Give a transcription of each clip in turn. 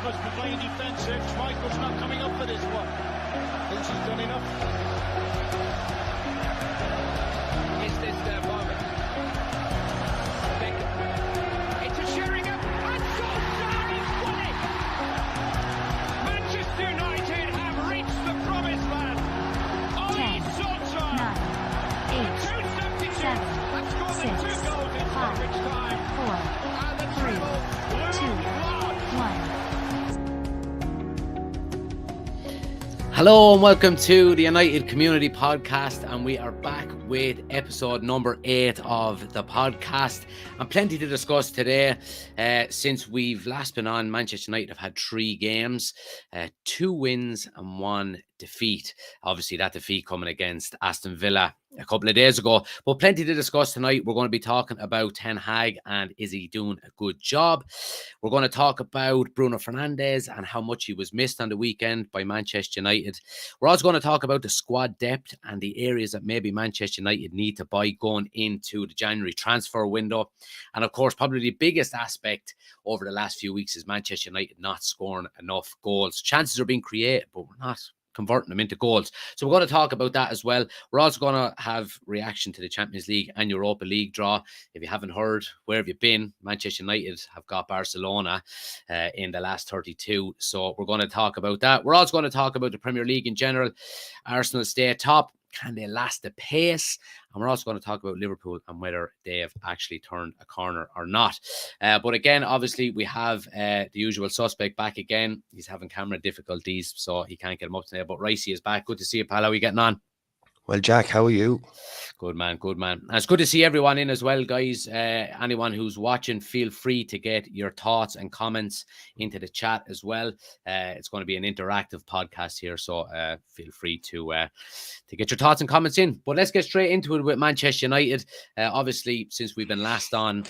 must be playing defensive. Schmeichel's not coming up for this one. Thinks he's done enough. Is this their moment? Beckham. Into Sheringham. And Solskjaer has won it! Manchester United have reached the promised land. Oli Solskjaer. 9, 8, 7, That's scored the 6, 2 goals in 5, stoppage time. 4, And the 3, treble. 2, Blue 1. Hello and welcome to the United Community Podcast, and we are back with episode number 8 of the podcast, and plenty to discuss today. Since we've last been on, Manchester United have had 3 games, 2 wins and 1 defeat. Obviously that defeat coming against Aston Villa a couple of days ago, but plenty to discuss tonight. We're going to be talking about Ten Hag and is he doing a good job. We're going to talk about Bruno Fernandes and how much he was missed on the weekend by Manchester United. We're also going to talk about the squad depth and the areas that maybe Manchester United need to buy going into the January transfer window. And of course, probably the biggest aspect over the last few weeks is Manchester United not scoring enough goals. Chances are being created, but we're not converting them into goals. So we're going to talk about that as well. We're also going to have reaction to the Champions League and Europa League draw. If you haven't heard, where have you been? Manchester United have got Barcelona in the last 32. So we're going to talk about that. We're also going to talk about the Premier League in general. Arsenal stay atop. Can they last the pace? And we're also going to talk about Liverpool and whether they have actually turned a corner or not. But again, obviously, we have the usual suspect back again. He's having camera difficulties, so he can't get him up today. But Ricey is back. Good to see you, pal. How are you getting on? Well, Jack, how are you? Good man, good man. And it's good to see everyone in as well, guys. Anyone who's watching, feel free to get your thoughts and comments into the chat as well. It's going to be an interactive podcast here, so feel free to get your thoughts and comments in. But let's get straight into it with Manchester United. Obviously, since we've been last on,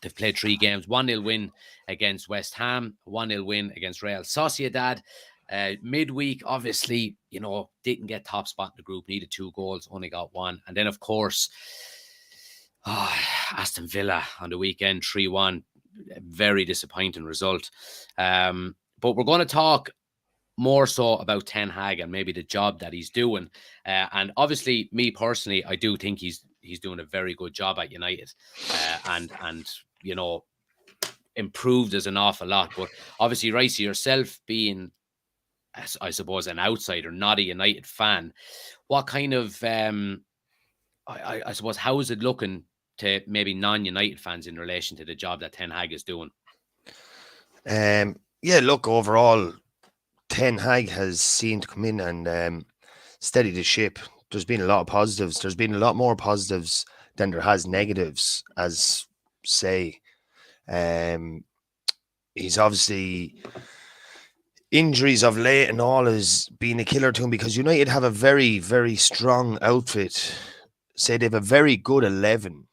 they've played 3 games. 1-0 win against West Ham, 1-0 win against Real Sociedad. Midweek, obviously, didn't get top spot in the group, needed 2 goals, only got 1. And then, of course, Aston Villa on the weekend, 3-1, very disappointing result. But we're going to talk more so about Ten Hag and maybe the job that he's doing. And obviously, me personally, I do think he's doing a very good job at United, and improved as an awful lot. But obviously, Ricey, yourself being, I suppose, an outsider, not a United fan, what kind of, I suppose, how is it looking to maybe non-United fans in relation to the job that Ten Hag is doing? Look, overall, Ten Hag has seen to come in and steady the ship. There's been a lot of positives. There's been a lot more positives than there has negatives, as say. He's obviously... Injuries of late and all has been a killer to him because United have a very, very strong outfit. Say they have a very good 11,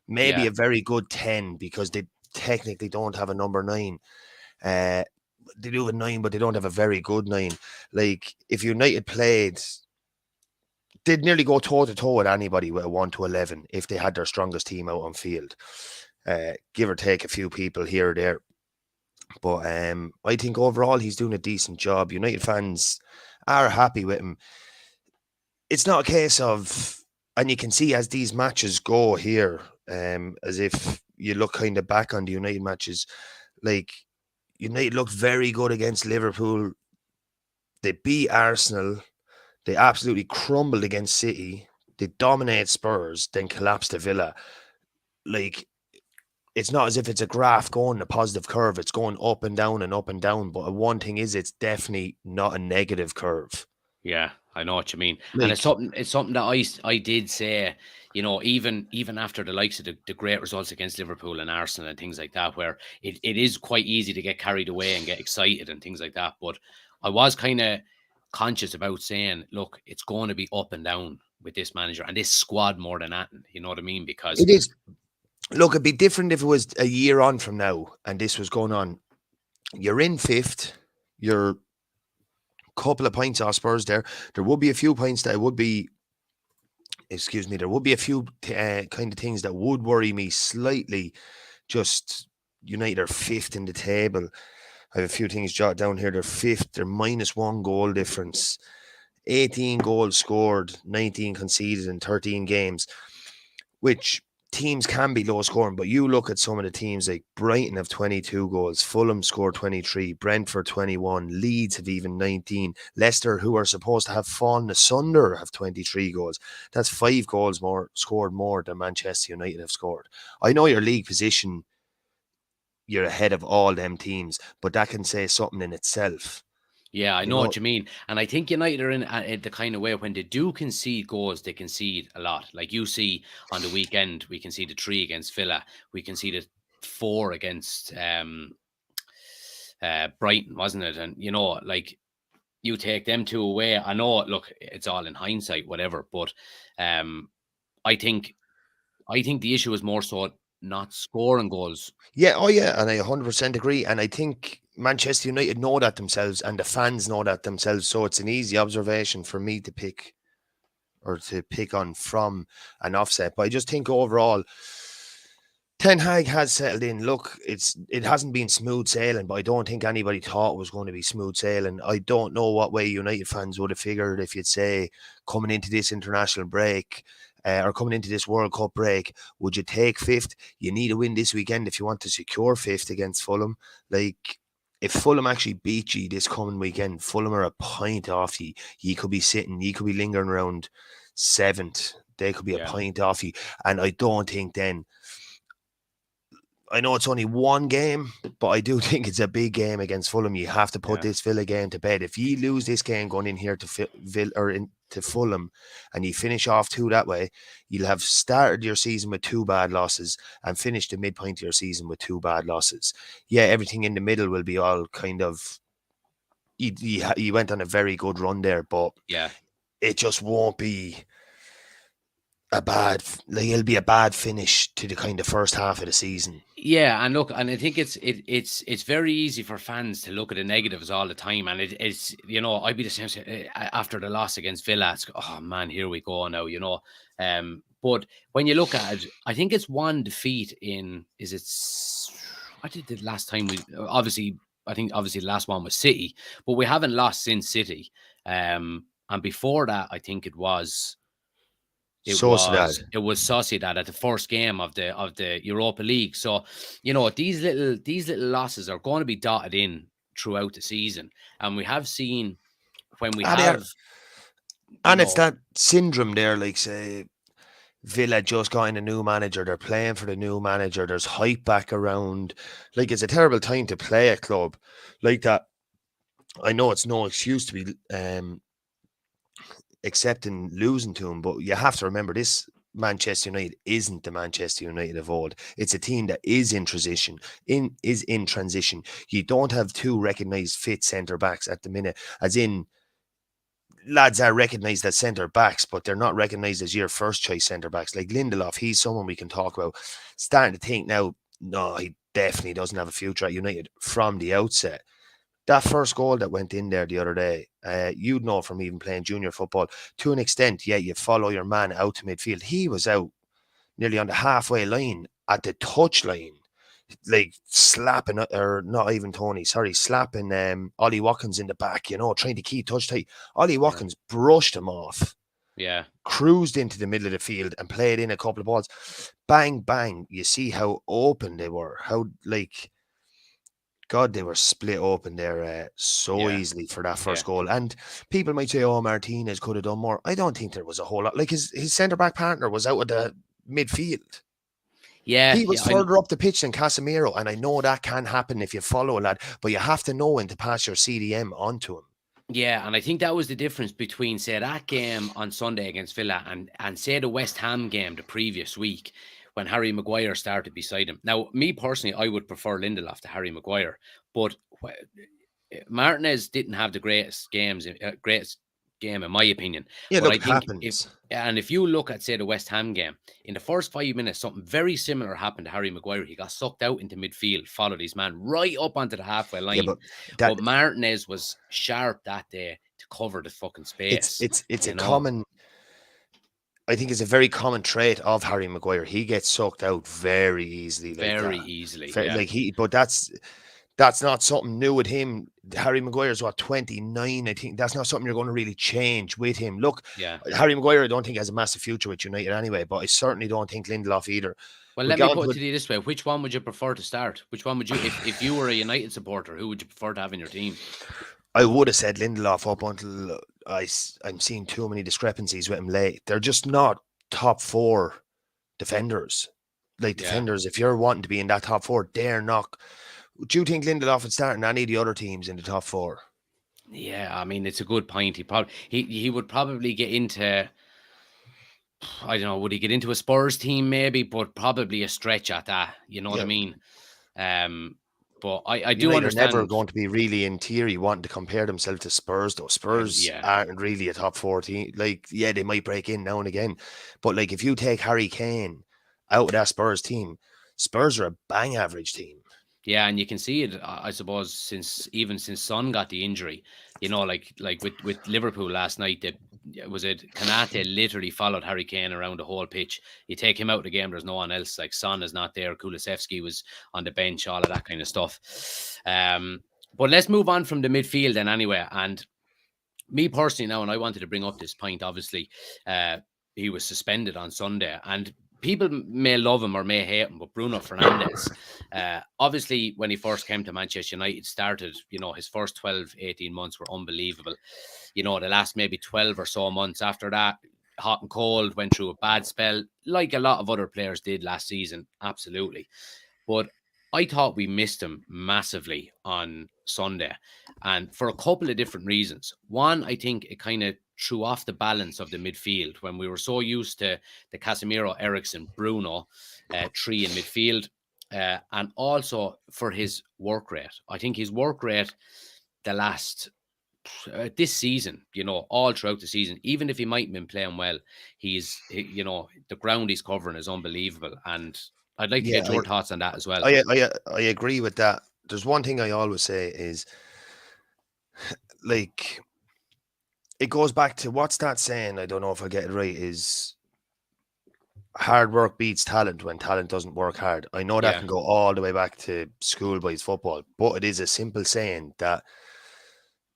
maybe a very good 10 because they technically don't have a number 9. They do have a 9, but they don't have a very good 9. Like, if United played, they'd nearly go toe-to-toe with anybody with a 1 to 11 if they had their strongest team out on field. Give or take a few people here or there. But I think overall he's doing a decent job. United fans are happy with him. It's not a case of, and you can see as these matches go here, as if you look kind of back on the United matches, like United looked very good against Liverpool. They beat Arsenal. They absolutely crumbled against City. They dominate Spurs, then collapsed to Villa. Like, it's not as if it's a graph going a positive curve. It's going up and down and up and down. But one thing is, it's definitely not a negative curve. Yeah, I know what you mean. Like, and it's something that I did say, even after the likes of the great results against Liverpool and Arsenal and things like that, where it is quite easy to get carried away and get excited and things like that. But I was kind of conscious about saying, look, it's going to be up and down with this manager and this squad more than that. You know what I mean? Because it is. Look, it'd be different if it was a year on from now and this was going on. You're in 5th. You're a couple of points off Spurs there. There would be a few points that would be, there would be a few kind of things that would worry me slightly. Just United are 5th in the table. I have a few things jotted down here. They're fifth. They're minus one goal difference. 18 goals scored, 19 conceded in 13 games, which teams can be low scoring. But you look at some of the teams like Brighton have 22 goals, Fulham scored 23, Brentford 21, Leeds have even 19, Leicester, who are supposed to have fallen asunder, have 23 goals. That's 5 goals more scored more than Manchester United have scored. I know your league position, you're ahead of all them teams, but that can say something in itself. Yeah, I You know know, what you mean. And I think United are in the kind of way when they do concede goals, they concede a lot. Like you see on the weekend, we conceded 3 against Villa. We conceded 4 against Brighton, wasn't it? And, you know, like you take them 2 away. I know, look, it's all in hindsight, whatever. But um, I think the issue is more so not scoring goals. yeah, oh yeah, and I 100% agree. And I think Manchester United know that themselves, and the fans know that themselves. So it's an easy observation for me to pick or to pick on from an offset. But I just think overall, Ten Hag has settled in. Look, it hasn't been smooth sailing, but I don't think anybody thought it was going to be smooth sailing. I don't know what way United fans would have figured if you'd say coming into this international break or coming into this World Cup break, would you take fifth? You need a win this weekend if you want to secure fifth against Fulham. Like, if Fulham actually beat you this coming weekend, Fulham are a point off you. You could be sitting, you could be lingering around seventh. They could be a Yeah, point off you. And I don't think then I know it's only one game, but I do think it's a big game against Fulham. You have to put yeah, this Villa game to bed. If you lose this game going in here to into Fulham, and you finish off two that way, you'll have started your season with 2 bad losses and finished the midpoint of your season with 2 bad losses. Yeah, everything in the middle will be all kind of. You went on a very good run there, but yeah. it just won't be like it'll be a bad finish to the kind of first half of the season. Yeah, and look, and I think it's very easy for fans to look at the negatives all the time, and it's you know I'd be the same after the loss against Villa. It's, oh man, here we go now, you know. But when you look at it, I think it's one defeat in what did the last time we obviously I think obviously the last one was City, but we haven't lost since City. And before that, I think it Sociedad. was it was Sociedad at the first game of the Europa League. So, you know, these little losses are going to be dotted in throughout the season. And we have seen when we Ah, they are. have, you And it's know, that syndrome there, like say Villa just got in a new manager, they're playing for the new manager, there's hype back around. Like it's a terrible time to play a club like that. I know it's no excuse to be accepting losing to him, but you have to remember this Manchester United isn't the Manchester United of old. It's a team that is in transition. In transition. You don't have two recognised fit centre backs at the minute, as in lads are recognised as centre backs, but they're not recognised as your first choice centre backs. Like Lindelof, he's someone we can talk about. Starting to think now, no, he definitely doesn't have a future at United from the outset. That first goal that went in there the other day, you'd know from even playing junior football, to an extent, yeah, you follow your man out to midfield. He was out nearly on the halfway line at the touch line, like slapping, or not even Tony, sorry, slapping Ollie Watkins in the back, you know, trying to keep touch tight. Ollie yeah, Watkins brushed him off, yeah, cruised into the middle of the field and played in a couple of balls. Bang, bang. You see how open they were, how, like, God, they were split open there so yeah, easily for that yeah, first goal. And people might say, oh, Martinez could have done more. I don't think there was a whole lot. Like his centre back partner was out of the midfield. yeah, He was yeah. further up the pitch than Casemiro. And I know that can happen if you follow a lad, but you have to know when to pass your CDM onto him. Yeah, and I think that was the difference between, say, that game on Sunday against Villa and say the West Ham game the previous week when Harry Maguire started beside him. Now, me personally, I would prefer Lindelof to Harry Maguire, but Martinez didn't have the greatest game in my opinion. Yeah, But look, I it think if happens. and if you look at, say, the West Ham game, in the first 5 minutes, something very similar happened to Harry Maguire. He got sucked out into midfield, followed his man right up onto the halfway Yeah, line. but that But Martinez was sharp that day to cover the fucking it's space, it's it's a you know, common I think it's a very common trait of Harry Maguire. He gets sucked out very easily like very that. easily. Yeah, But That's not something new with him. Harry Maguire's 29, I think. That's not something you're going to really change with him. Look, Yeah. Harry Maguire, I don't think has a massive future with United anyway, but I certainly don't think Lindelof either. Well, We'll let get me on put to it it. to you this way: which one would you prefer to start? Which one would you, if you were a United supporter, who would you prefer to have in your team? I would have said Lindelof up until I'm seeing too many discrepancies with him late. They're just not top four defenders. Like Yeah. defenders, if you're wanting to be in that top four, they're not. Do you think Lindelof would start in any of the other teams in the top four? Yeah, I mean it's a good point. He would probably get into, I don't know, would he get into a Spurs team maybe, but probably a stretch at that. You know what I Yeah, mean? But I do United are never understand. going to be really in theory wanting to compare themselves to Spurs, though. Spurs Yeah, aren't really a top four team. Like, yeah, they might break in now and again, but like if you take Harry Kane out of that Spurs team, Spurs are a bang average team. yeah, and you can see it. I suppose since Son got the injury, you know, like with Liverpool last night, that was it. Kanate literally followed Harry Kane around the whole pitch. You take him out of the game, there's no one else. Like Son is not there. Kulusevski was on the bench, all of that kind of stuff. But let's move on from the midfield then anyway. And me personally now, and I wanted to bring up this point, obviously, he was suspended on Sunday, and people may love him or may hate him, but Bruno Fernandes, obviously, when he first came to Manchester United, started, you know, his first 12, 18 months were unbelievable. You know, the last maybe 12 or so months after that, hot and cold, went through a bad spell, like a lot of other players did last season, absolutely. But I thought we missed him massively on Sunday, and for a couple of different reasons. One, I think it kind of threw off the balance of the midfield when we were so used to the Casemiro, Ericsson, Bruno, three in midfield, and also for his work rate. I think his work rate the last this season, you know, all throughout the season, even if he might have been playing well, you know, the ground he's covering is unbelievable. And I'd like to Yeah, get your thoughts on that as well. I agree with that. There's one thing I always say is like it goes back to what's that saying? I don't know if I get it right. Is hard work beats talent when talent doesn't work hard. I know that Yeah, can go all the way back to schoolboys football, but it is a simple saying that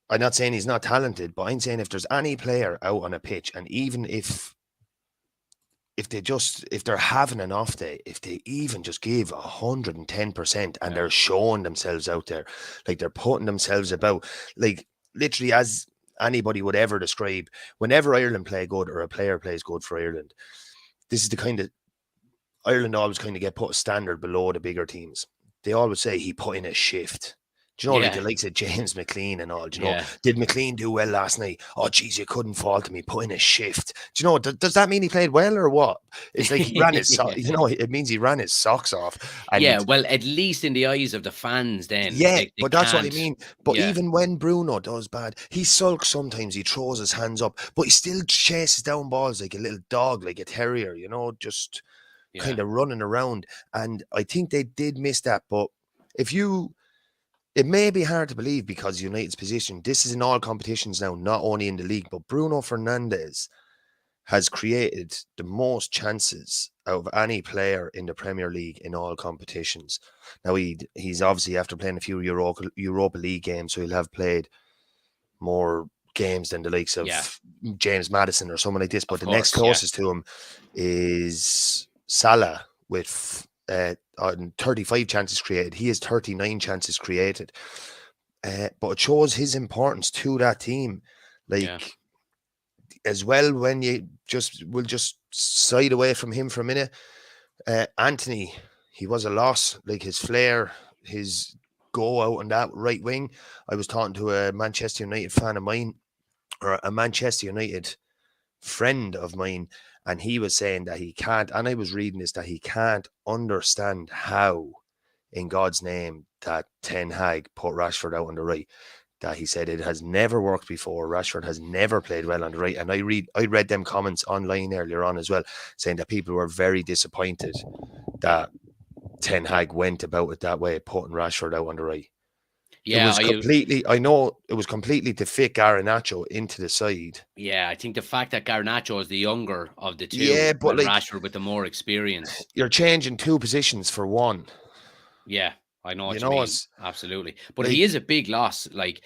I'm not saying he's not talented, but I'm saying if there's any player out on a pitch, and even if they're having an off day, if they even just give 110% and yeah, they're showing themselves out there, like they're putting themselves about, like literally as anybody would ever describe, whenever Ireland play good or a player plays good for Ireland, this is the kind of Ireland always kind of get put a standard below the bigger teams. They always say he put in a shift. Do you know, like yeah, the likes of James McLean and all, do you know, yeah, did McLean do well last night? Oh, geez, you couldn't fault him. He put in a shift. Do you know, does that mean he played well or what? It's like he ran his, yeah. you know, it means he ran his socks off. Yeah, And well, at least in the eyes of the fans, then yeah, they but that's what I can't. mean. But Yeah, even when Bruno does bad, he sulks sometimes. He throws his hands up, but he still chases down balls like a little dog, like a terrier, you know, just yeah, kind of running around. And I think they did miss that. But if you, it may be hard to believe because United's position, this is in all competitions now, not only in the league, but Bruno Fernandes has created the most chances out of any player in the Premier League in all competitions. Now he's obviously after playing a few Europa League games, so he'll have played more games than the likes yeah. of James Madison or someone like this. But Of the next course, yeah, closest to him is Salah with on 35 chances created. He has 39 chances created. But it shows his importance to that team. yeah, Like as well, when you will just side away from him for a minute. Anthony, he was a loss. Like his flair, his go out on that right wing. I was talking to a Manchester United fan of mine, or a Manchester United friend of mine, and he was saying that he can't, and I was reading this, that he can't understand how, in God's name, that Ten Hag put Rashford out on the right. That he said it has never worked before. Rashford has never played well on the right. And I read them comments online earlier on as well, saying that people were very disappointed yeah, that Ten Hag went about it that way, putting Rashford out on the right. It yeah. was completely, I know it was completely to fit Garnacho into the side. Yeah, I think the fact that Garnacho is the younger of the Yeah, two, but and like Rashford with the more experience. you're changing two positions for one. Yeah, I know You what you know, mean. it's Absolutely. But he like is a big loss. Like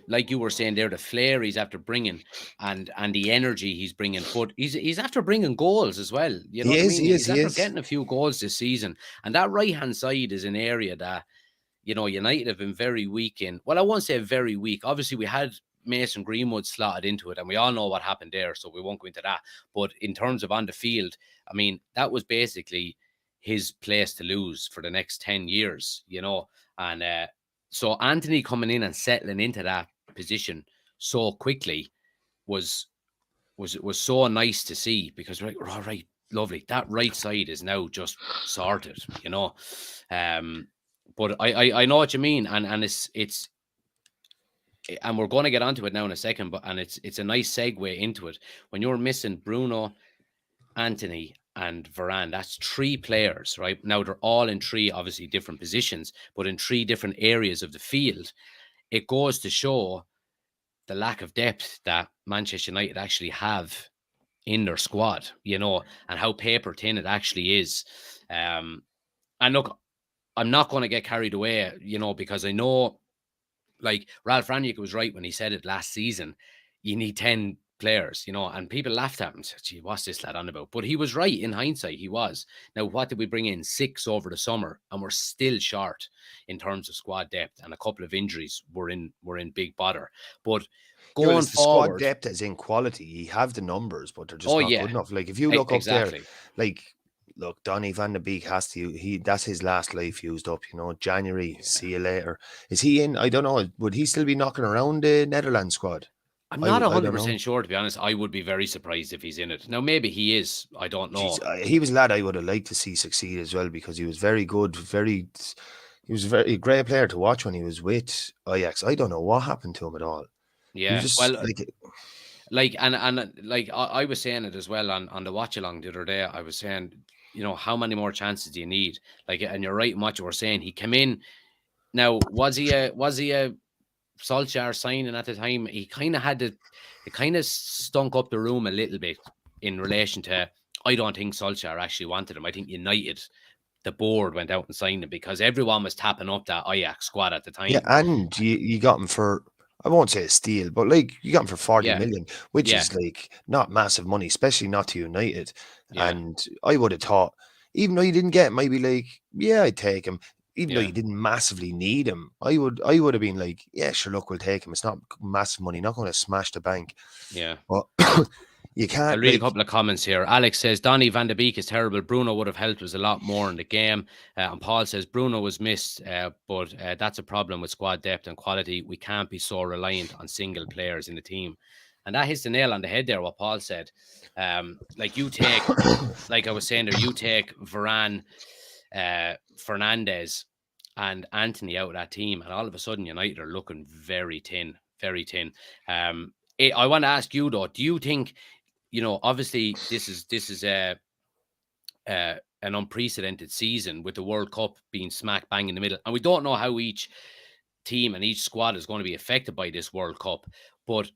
like you were saying there, the flair he's after bringing and the energy he's bringing. But he's after bringing goals as well. You know he what I is, mean? he is, He's he after is. getting a few goals this season. And that right-hand side is an area that, United have been very weak in. Well, I won't say very weak. Obviously, we had Mason Greenwood slotted into it, and we all know what happened there, so we won't go into that. But in terms of on the field, I mean, that was basically his place to lose for the next 10 years, And so Anthony coming in and settling into that position so quickly was was so nice to see, because all right, lovely. That right side is now just sorted. But I know what you mean, and it's and we're going to get onto it now in a second, but and it's a nice segue into it. When you're missing Bruno, Anthony, and Varane, that's three players, right? Now they're all in three obviously different positions, but in three different areas of the field. It goes to show the lack of depth that Manchester United actually have in their squad, and how paper thin it actually is. And look, I'm not going to get carried away, because I know, like, Ralph Rangnick was right when he said it last season. You need 10 players, and people laughed at him and said, gee, what's this lad on about? But he was right in hindsight. He was. Now, what did we bring in? 6 over the summer, and we're still short in terms of squad depth, and a couple of injuries were in big bother. But Yeah, well, going it's the squad forward, depth as in quality. You have the numbers, but they're just oh not yeah, good enough. Like if you look up there, exactly. like look, Donny van de Beek has to. That's his last life used up. January. Yeah. See you later. Is he in? I don't know. Would he still be knocking around the Netherlands squad? I'm not I don't know. 100% sure, to be honest. I would be very surprised if he's in it. Now, maybe he is. I don't Jeez, know. he was a lad I would have liked to see succeed as well, because he was very good. He was a very great player to watch when he was with Ajax. I don't know what happened to him at all. He was Yeah. just Well, like, and like I was saying it as well on the watch along the other day. I was saying, how many more chances do you need? Like, and you're right in what you were saying. He came in. Now, was he a Solskjaer signing at the time? He kind of it kind of stunk up the room a little bit in relation to. I don't think Solskjaer actually wanted him. I think United, the board, went out and signed him because everyone was tapping up that Ajax squad at the yeah, time. and you got him for, I won't say a steal, but like you got him for 40 Yeah, million, which yeah, is like not massive money, especially not to United. yeah, And I would have thought, even though you didn't get him, I'd be like, yeah, I'd take him. Even though yeah, you didn't massively need him, I would have been like, yeah, sure, look, we'll take him. It's not massive money, not going to smash the bank. yeah. But you I'll can't read a like, couple of comments here. Alex says Donny van de Beek is terrible. Bruno would have helped us a lot more in the game. And Paul says Bruno was missed, but that's a problem with squad depth and quality. We can't be so reliant on single players in the team. And that hits the nail on the head there, what Paul said. Like you take, like I was saying there, you take Varane, Fernandez, and Anthony out of that team, and all of a sudden United are looking very thin, very thin. I want to ask you though, do you think, obviously this is an unprecedented season with the World Cup being smack bang in the middle, and we don't know how each team and each squad is going to be affected by this World Cup. But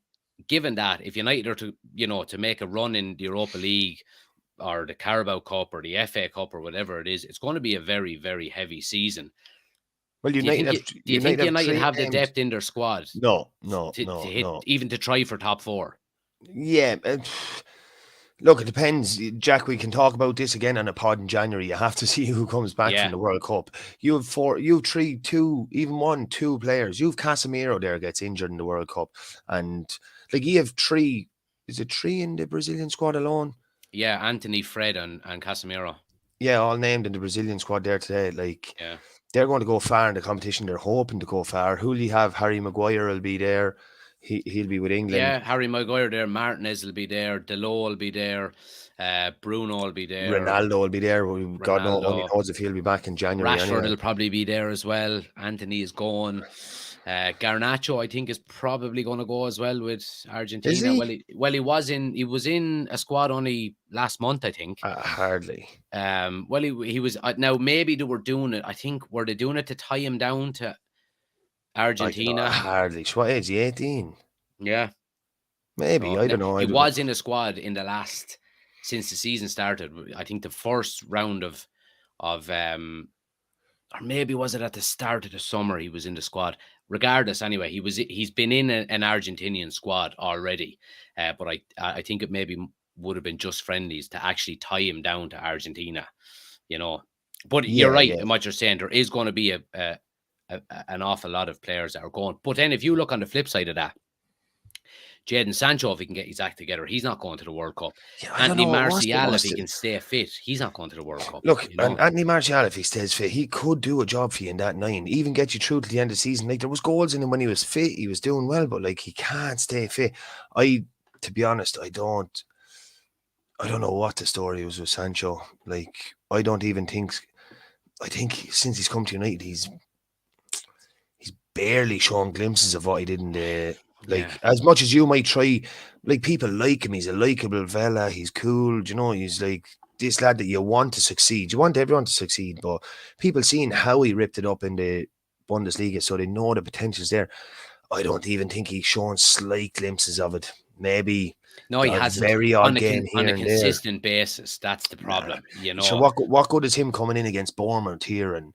given that, if United are to make a run in the Europa League or the Carabao Cup or the FA Cup or whatever it is, it's going to be a very, very heavy season. well, Do you think United have United three have the games. depth in their squad No, no, to no, hit, no. even to try for top four? Yeah, look, it depends, Jack. We can talk about this again on a pod in January. You have to see who comes back from Yeah, the World Cup. You have four, you have three, two, even one, two players. You have Casemiro there gets injured in the World Cup, and like you have three. Is it three in the Brazilian squad alone? yeah. Anthony, Fred, and Casemiro. Yeah, all named in the Brazilian squad there today. Like Yeah. they're going to go far in the competition. They're hoping to go far. Who'll you have? Harry Maguire will be there. He'll be with England. Yeah, Harry Maguire there, Martinez will be there, Delo will be there, Bruno will be there, Ronaldo will be there. God only Ronaldo, knows if he'll be back in January Rashford anyway. will probably be there as well. Anthony is going. Garnacho, I think, is probably going to go as well with Is Argentina. he? He was in a squad only last month, I think. Hardly. Well, he was now maybe they were doing it. I think were they doing it to tie him down to I don't know. Argentina? Hardly. So what age? 18? Yeah. Maybe. So I don't know. he was in a squad in the last since the season started. I think the first round of or maybe was it at the start of the summer he was in the squad. Regardless, anyway, he's been in an Argentinian squad already, but I think it maybe would have been just friendlies to actually tie him down to Argentina, you know. But you're Yeah, right yeah. in what you're saying. There is going to be an awful lot of players that are going. But then if you look on the flip side of that, Jadon Sancho, if he can get his act together, he's not going to the World Cup. Yeah, I don't Anthony know Martial, if what's he the can stay fit, he's not going to the World Cup. look. You And know, Anthony Martial, if he stays fit, he could do a job for you in that 9, even get you through to the end of the season. Like there was goals in him when he was fit, he was doing well, but like he can't stay fit. To be honest, I don't know what the story was with Sancho. Like I don't even think. I think since he's come to United, he's barely shown glimpses of what he did in the yeah. like. As much as you might try, like people like him, he's a likable fella. He's cool. You know, he's like this lad that you want to succeed. You want everyone to succeed, but people seeing how he ripped it up in the Bundesliga, so they know the potential's there. I don't even think he's shown slight glimpses of it. Maybe No, he a hasn't very on odd game on here a and there. consistent basis. That's the Nah. problem. You So know, what good is him coming in against Bournemouth here and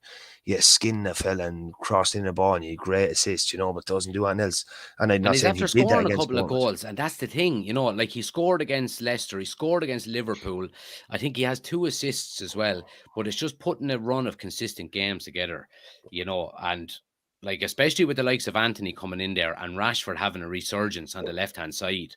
skinning a fella and crossing a ball and you great assist, but doesn't do anything else. And I'm and not he's saying he after did that scoring a against couple of Bournemouth. goals, and that's the thing. You know, like he scored against Leicester, he scored against Liverpool. I think he has 2 assists as well. But it's just putting a run of consistent games together. You know, and like especially with the likes of Anthony coming in there and Rashford having a resurgence on the left hand side.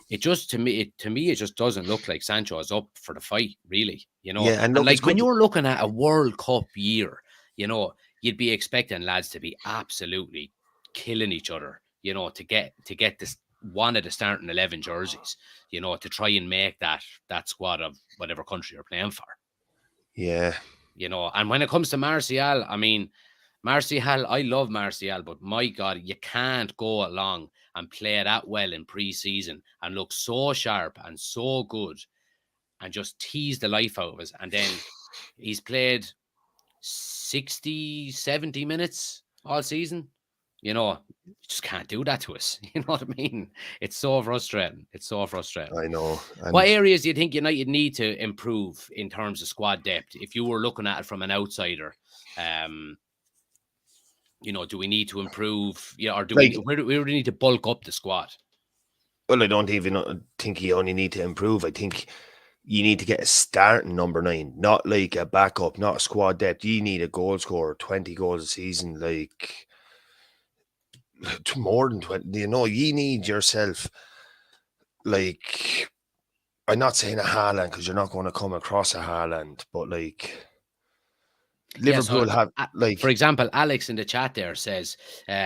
It just to me it just doesn't look like Sancho is up for the fight, really. You know, Yeah, and and look, it's like when good. you're looking at a World Cup year, you'd be expecting lads to be absolutely killing each other. To get this one of the starting 11 jerseys. To try and make that squad of whatever country you're playing for. Yeah, And when it comes to Martial, I mean, Martial, I love Martial, but my God, you can't go along and play that well in pre-season and look so sharp and so good and just tease the life out of us. And then he's played 60, 70 minutes all season. You just can't do that to us. You know what I mean? It's so frustrating. It's so frustrating. I know. What And areas do you think United need to improve in terms of squad depth? If you were looking at it from an outsider, um, do we need to improve? Yeah, or do we? like, Where do we need to bulk up the squad? well, I don't even think you only need to improve. I think you need to get a starting number 9, not like a backup, not a squad depth. You need a goal scorer, 20 goals a season, like more than 20. You need yourself, like, I'm not saying a Haaland because you're not going to come across a Haaland, but like Yeah. So, Liverpool have, for like, example, Alex in the chat there says,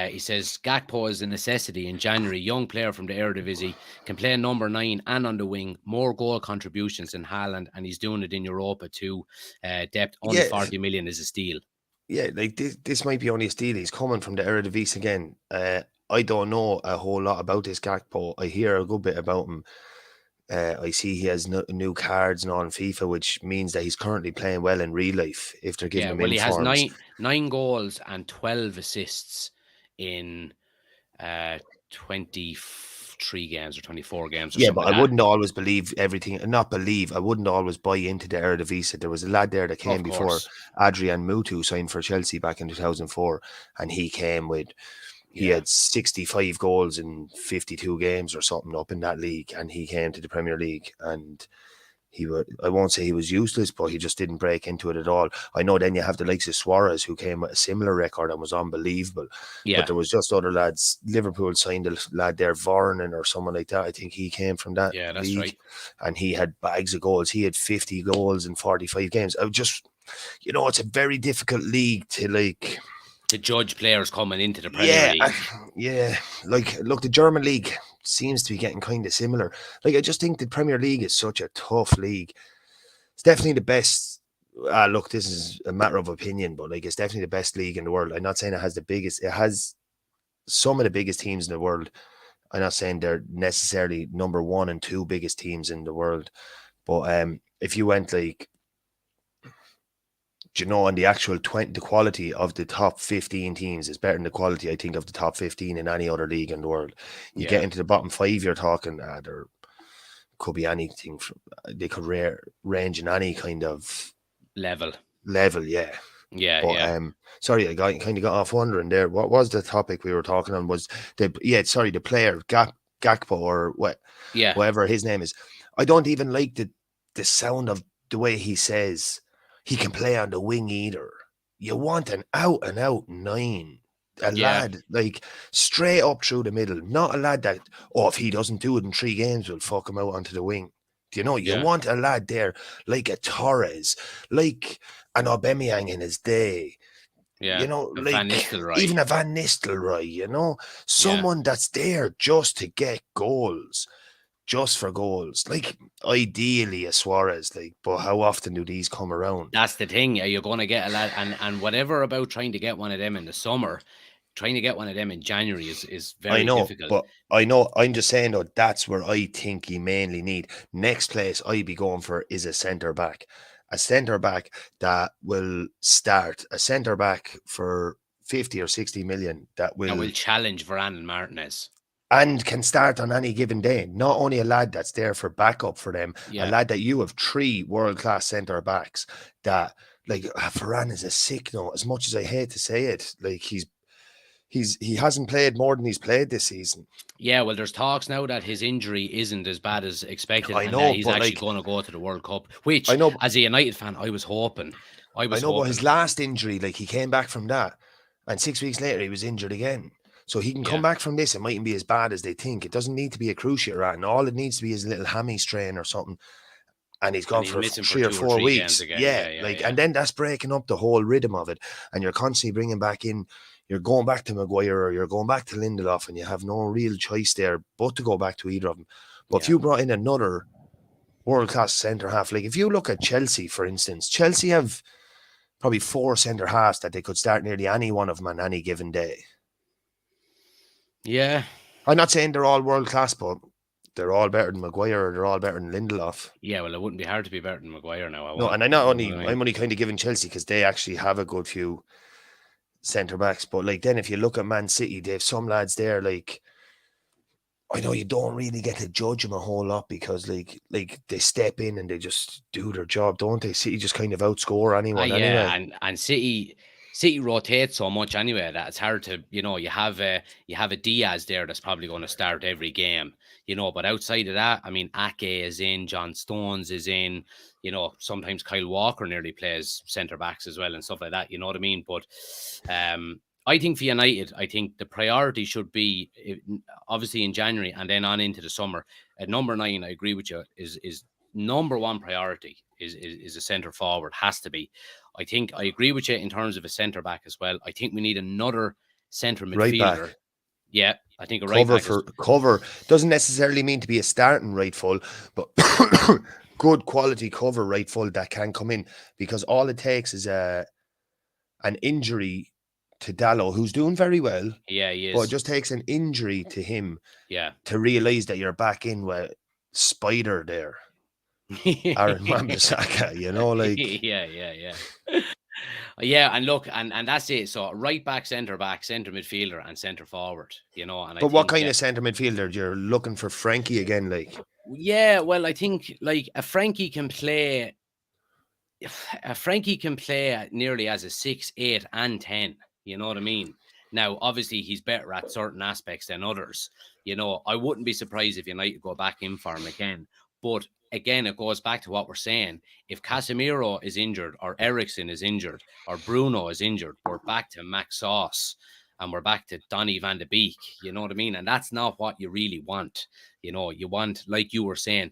he says Gakpo is a necessity in January. Young player from the Eredivisie can play number 9 and on the wing. More goal contributions than Haaland, and he's doing it in Europa too. Depth under yeah, 40 million is a steal. yeah, like this might be only a steal. He's coming from the Eredivisie again. I don't know a whole lot about this Gakpo. I hear a good bit about him. I see he has new cards and all in FIFA, which means that he's currently playing well in real life if they're giving Yeah. him Well, he has informs. nine goals and 12 assists in 23 games or 24 games or Yeah, something but like I that. wouldn't always believe everything, not believe. I wouldn't always buy into the Eredivisie. There was a lad there that Of came before course. Adrian Mutu signed for Chelsea back in 2004, and he Yeah. had 65 goals in 52 games or something up in that league, and he came to the Premier League, and I won't say he was useless, but he just didn't break into it at all. I know then you have the likes of Suarez, who came with a similar record and was unbelievable. But Yeah. there was just other lads. Liverpool signed a lad there, Varnen or someone like that. I think he came from that Yeah, that's league, right. and he had bags of goals. He had 50 goals in 45 games. I just, it's a very difficult league To judge players coming into the Premier yeah, League. yeah. Like, look, the German league seems to be getting kind of similar. Like, I just think the Premier League is such a tough league. It's definitely the best. Look, this is a matter of opinion, but like, it's definitely the best league in the world. I'm not saying it has the biggest. It has some of the biggest teams in the world. I'm not saying they're necessarily number 1 and 2 biggest teams in the world, but if you went like, on the actual the quality of the top 15 teams is better than the quality, I think, of the top 15 in any other league in the world. You get Yeah. into the bottom 5, you're talking, there could be anything. They could range in any kind of Level. level, yeah. Yeah, But yeah, sorry, I kind of got off wondering there. What was the topic we were talking on? Was the player Gakpo or yeah, whatever his name is. I don't even like the sound of the way he says he can play on the wing either. You want an out and out nine. A yeah, lad like straight up through the middle, not a lad that, oh, if he doesn't do it in 3 games, we'll fuck him out onto the wing. Do you know? You yeah, want a lad there like a Torres, like an Aubameyang in his day, yeah. Van like Nistelrooy. even a Van Nistelrooy, Yeah. someone that's there just to get goals, just for goals. Like ideally a Suarez, like, but how often do these come around? That's the thing. Are you going to get a lad? And whatever about trying to get one of them in the summer, trying to get one of them in January is I very know, difficult. but I know. I'm just saying though, that's where I think he mainly need. Next place I'd be going for is a centre back that will start, a centre back for 50 or 60 million that That will will challenge Varane and Martinez. and can start on any given day. Not only a lad that's there for backup for them, a Yeah. lad that you have 3 world-class centre backs that like Varane is a sick note. As much as I hate to say it, like he hasn't played more than he's played this season. Yeah, well, there's talks now that his injury isn't as bad as expected I and that know, he's but actually like going to go to the World Cup, which, I know, as a United fan, I was hoping. I I was know, but hoping. his last injury, like he came back from that, and 6 weeks later he was injured again. So he can come Yeah. back from this. It mightn't be as bad as they think. It doesn't need to be a cruciate rat, and all it needs to be is a little hammy strain or something. And he's And gone he's for missing for 2 or 3 games 3 or 4 weeks. again. Yeah, Yeah, yeah, like, yeah. and then that's breaking up the whole rhythm of it. And you're constantly bringing back in, you're going back to Maguire or you're going back to Lindelof, and you have no real choice there but to go back to either of them. But if Yeah. you brought in another world class centre half, like if you look at Chelsea, for instance, Chelsea have probably 4 centre halves that they could start nearly any one of them on any given day. Yeah. I'm not saying they're all world class, but they're all better than Maguire or they're all better than Lindelof. Yeah, well, it wouldn't be hard to be better than Maguire now. I No, won't. and You know what I mean? I'm only kind of giving Chelsea because they actually have a good few centre backs. But like then if you look at Man City, they have some lads there like I know you don't really get to judge them a whole lot because like they step in and they just do their job, don't they? City just kind of outscore anyone Yeah, anyway. and City rotates so much anyway that it's hard to, you have a Diaz there that's probably going to start every game, but outside of that, I mean, Ake is in, John Stones is in, sometimes Kyle Walker nearly plays centre backs as well and stuff like that, you know what I mean? But I think for United, I think the priority should be obviously in January and then on into the summer. At number 9, I agree with you, is number one priority is a centre forward, has to be. I think I agree with you in terms of a centre back as well. I think we need another centre Right midfielder. back. Yeah, I think a right back is. Cover doesn't necessarily mean to be a starting right full, but good quality cover right full that can come in because all it takes is an injury to Dallo, who's doing very well, Yeah, he but it is. just takes an injury to him Yeah. to realise that you're back in with Spider there. Aaron Wan-Bissaka, like Yeah. Yeah, and look, and that's it. So right back, centre midfielder, and centre forward. And I but what think kind of centre midfielder? You're looking for Frankie again, like yeah, well, I think like a Frankie can play. Frankie can play nearly as a 6, 8, and 10. You know what I mean? Now, obviously, he's better at certain aspects than others. I wouldn't be surprised if United go back in for him again. But again, it goes back to what we're saying. If Casemiro is injured, or Ericsson is injured, or Bruno is injured, we're back to Max Sauce and we're back to Donny van de Beek. You know what I mean? And that's not what you really want. You want, like you were saying,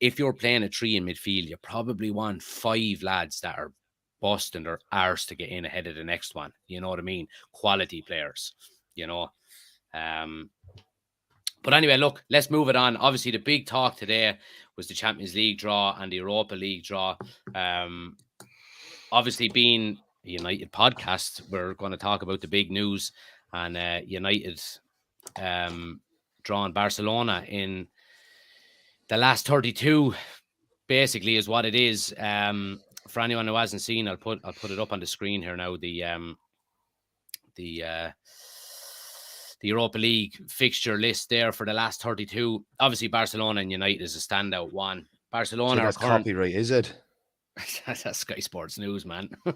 if you're playing a 3 in midfield, you probably want 5 lads that are busting their arse to get in ahead of the next one. You know what I mean? Quality players, you know. But anyway, look, let's move it on. Obviously, the big talk today was the Champions League draw and the Europa League draw. Obviously, being a United podcast, we're going to talk about the big news and United drawing Barcelona in the last 32. Basically, is what it is. For anyone who hasn't seen, I'll put it up on the screen here now. The Europa League fixture list there for the last 32. Obviously, Barcelona and United is a standout one. say Barcelona are that's current. copyright, is it? That's Sky Sports News, man. Are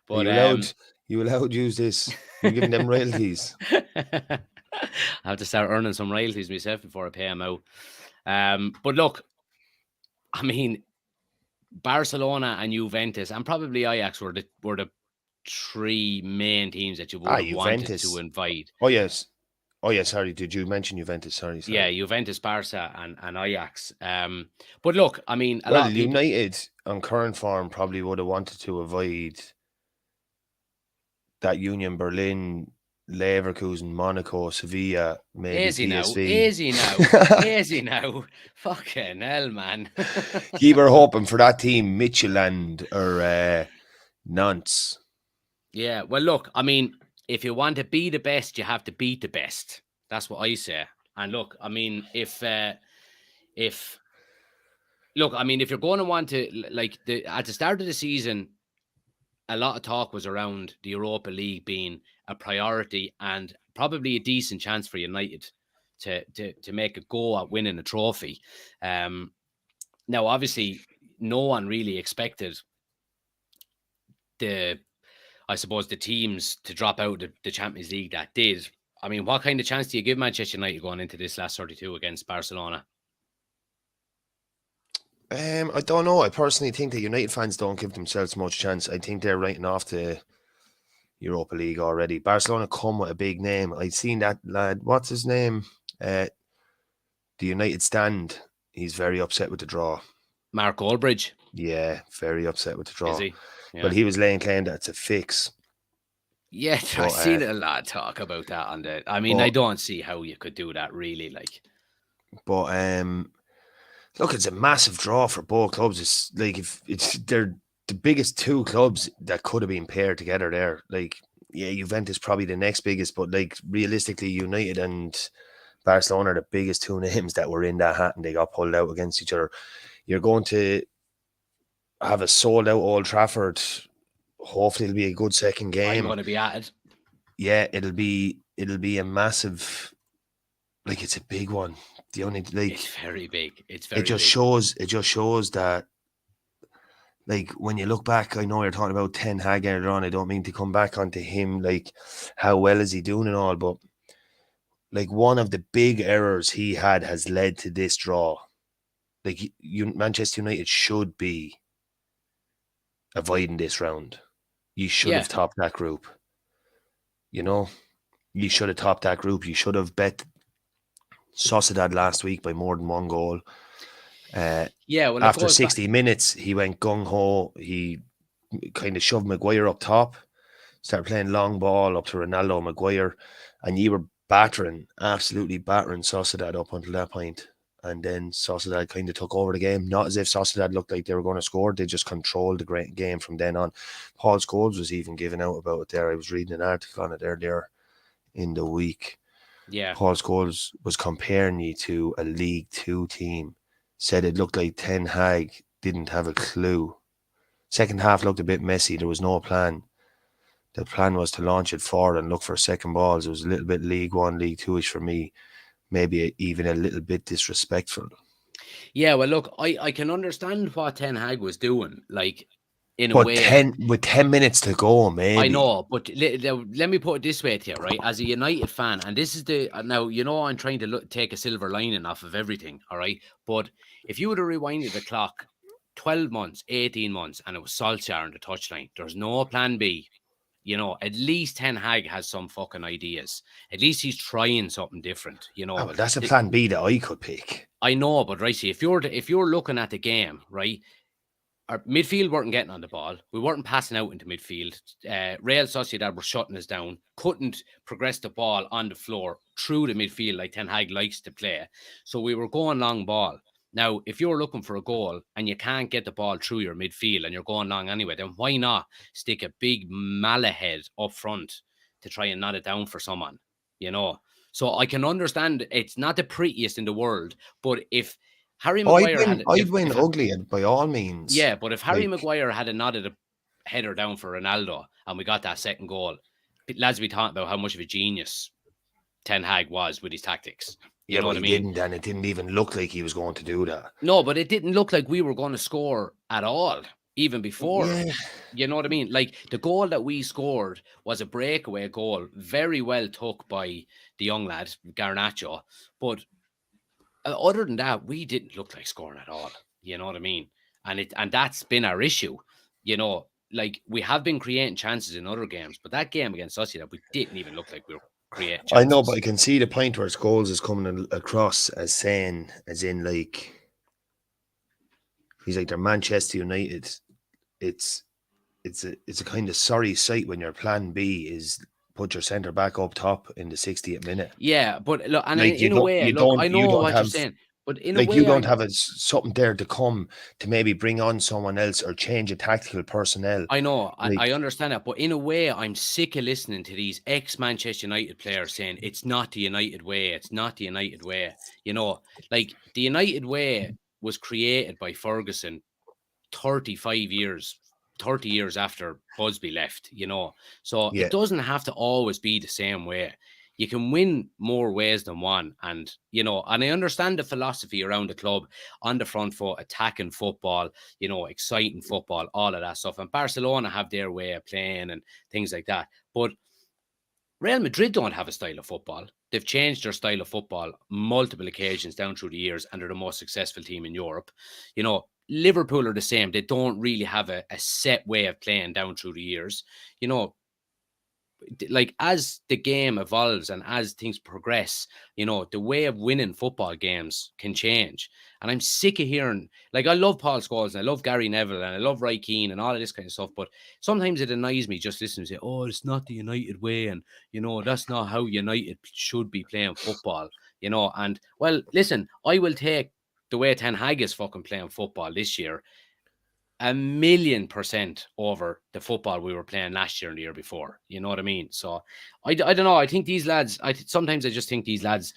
But you allowed? You allowed to use this? You're giving them royalties. I have to start earning some royalties myself before I pay them out. But look, I mean, Barcelona and Juventus and probably Ajax were the three main teams that you would Ah, have wanted to Juventus. invite. Oh yes. Oh yes. Sorry. Did you mention Juventus? Sorry. Yeah, Sorry. Juventus, Barca, and Ajax. But look, I mean, a Well, lot of people. United on current form probably would have wanted to avoid that Union Berlin, Leverkusen, Monaco, Sevilla, maybe Easy now, PSV. easy now, easy now. Fucking hell, man. Keep her hoping for that team, Midtjylland or Nantes. Yeah, well, look, I mean, if you want to be the best, you have to beat the best. That's what I say. And look, I mean, if look, I mean, if you're going to want to like at the start of the season, a lot of talk was around the Europa League being a priority and probably a decent chance for United to make a go at winning a trophy. Now, obviously, no one really expected the, I suppose, the teams to drop out the Champions League that did. I mean, what kind of chance do you give Manchester United going into this last 32 against Barcelona? I don't know. I personally think that United fans don't give themselves much chance. I think they're writing off the Europa League already. Barcelona come with a big name. I'd seen that lad. What's his name? The United stand. He's very upset with the draw. Mark Goldbridge. Yeah, very upset with the draw. Is he? Yeah. But he was laying claim that it's a fix. Yeah, I've seen a lot of talk about that on the. I mean, I don't see how you could do that really. Like, but look, it's a massive draw for both clubs. It's like if they're the biggest two clubs that could have been paired together there. Like, yeah, Juventus probably the next biggest, but like realistically, United and Barcelona are the biggest two names that were in that hat, and they got pulled out against each other. You're going to have a sold out Old Trafford. Hopefully, it'll be a good second game. I'm going to be at it. Yeah, it'll be a massive. Like, it's a big one. The only like it's very big. It's very. It just shows that. Like, when you look back, I know you're talking about Ten Hag earlier on. I don't mean to come back onto him, like, how well is he doing and all, but like, one of the big errors he had has led to this draw. Like, Manchester United should be avoiding this round. You should have topped that group. You know, you should have topped that group. You should have bet Sociedad last week by more than one goal. Well, after 60 minutes, he went gung-ho. He kind of shoved Maguire up top, started playing long ball up to Ronaldo, Maguire, and you were absolutely battering Sociedad up until that point. And then Sociedad kind of took over the game. Not as if Sociedad looked like they were going to score. They just controlled the great game from then on. Paul Scholes was even giving out about it there. I was reading an article on it earlier in the week. Yeah. Paul Scholes was comparing you to a League Two team. Said it looked like Ten Hag didn't have a clue. Second half looked a bit messy. There was no plan. The plan was to launch it forward and look for second balls. It was a little bit League One, League Two-ish for me. Maybe even a little bit disrespectful. Yeah, well, look, I can understand what Ten Hag was doing, like, in a but way. With 10 minutes to go, maybe. I know, but let me put it this way to you, right? As a United fan, and this is now, you know, I'm trying to take a silver lining off of everything, all right? But if you would have rewinded the clock 12 months, 18 months, and it was Solskjaer on the touchline, there's no plan B. You know, at least Ten Hag has some fucking ideas. At least he's trying something different, you know. Oh, that's a plan B that I could pick. I know, but right, see, if you're looking at the game, right, our midfield weren't getting on the ball. We weren't passing out into midfield. Real Sociedad were shutting us down. Couldn't progress the ball on the floor through the midfield like Ten Hag likes to play. So we were going long ball. Now, if you're looking for a goal and you can't get the ball through your midfield and you're going long anyway, then why not stick a big mallet head up front to try and knot it down for someone, you know? So I can understand it's not the prettiest in the world, but if Harry Maguire I'd win ugly by all means. Yeah, but if Harry Maguire had knotted a header down for Ronaldo and we got that second goal, lads, we talking about how much of a genius Ten Hag was with his tactics. You know but what I he mean? didn't, and it didn't even look like he was going to do that. No, but it didn't look like we were going to score at all, even before. Yeah, You know what I mean? Like the goal that we scored was a breakaway goal, very well took by the young lad, Garnacho. But other than that, we didn't look like scoring at all. You know what I mean? And that's been our issue. You know, like we have been creating chances in other games, but that game against Sociedad, we didn't even look like we were creating I know, but chances. I can see the point where Scholes is coming across as saying, as in like, he's like, they're Manchester United. It's it's a kind of sorry sight when your plan B is put your centre back up top in the 60th minute. Yeah, but look, and Like in a way, look, I you know don't what you're have saying, but in a like you way, don't have something there to come to maybe bring on someone else or change a tactical personnel. I know, Like, I understand that, but in a way, I'm sick of listening to these ex-Manchester United players saying it's not the United way, it's not the United way. You know, like the United way was created by Ferguson 35 years, 30 years after Busby left, you know. So yeah, it doesn't have to always be the same way. You can win more ways than one. And, you know, and I understand the philosophy around the club on the front foot, attacking football, you know, exciting football, all of that stuff. And Barcelona have their way of playing and things like that. But Real Madrid don't have a style of football. They've changed their style of football multiple occasions down through the years, and they're the most successful team in Europe. You know, Liverpool are the same. They don't really have a set way of playing down through the years. You know, like as the game evolves and as things progress, you know, the way of winning football games can change. And I'm sick of hearing, like, I love Paul Scholes and I love Gary Neville and I love Roy Keane and all of this kind of stuff. But sometimes it annoys me just listening to say, oh, it's not the United way. And, you know, that's not how United should be playing football, you know. And, well, listen, I will take the way Ten Hag is fucking playing football this year 1,000,000% over the football we were playing last year and the year before. You know what I mean? So I don't know. I think these lads. Sometimes I just think these lads,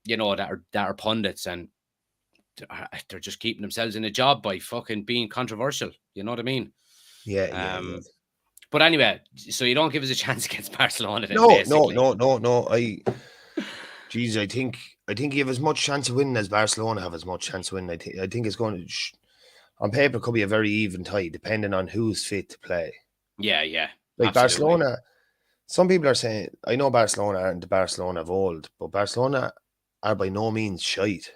you know, that are pundits and they're just keeping themselves in a job by fucking being controversial. You know what I mean? yeah. But anyway, so you don't give us a chance against Barcelona, then, No. basically. Geez, I think you have as much chance of winning as Barcelona have as much chance of winning. I think it's going to, on paper, it could be a very even tie, depending on who's fit to play. Yeah, Like absolutely. Barcelona, some people are saying, I know Barcelona aren't the Barcelona of old, but Barcelona are by no means shite.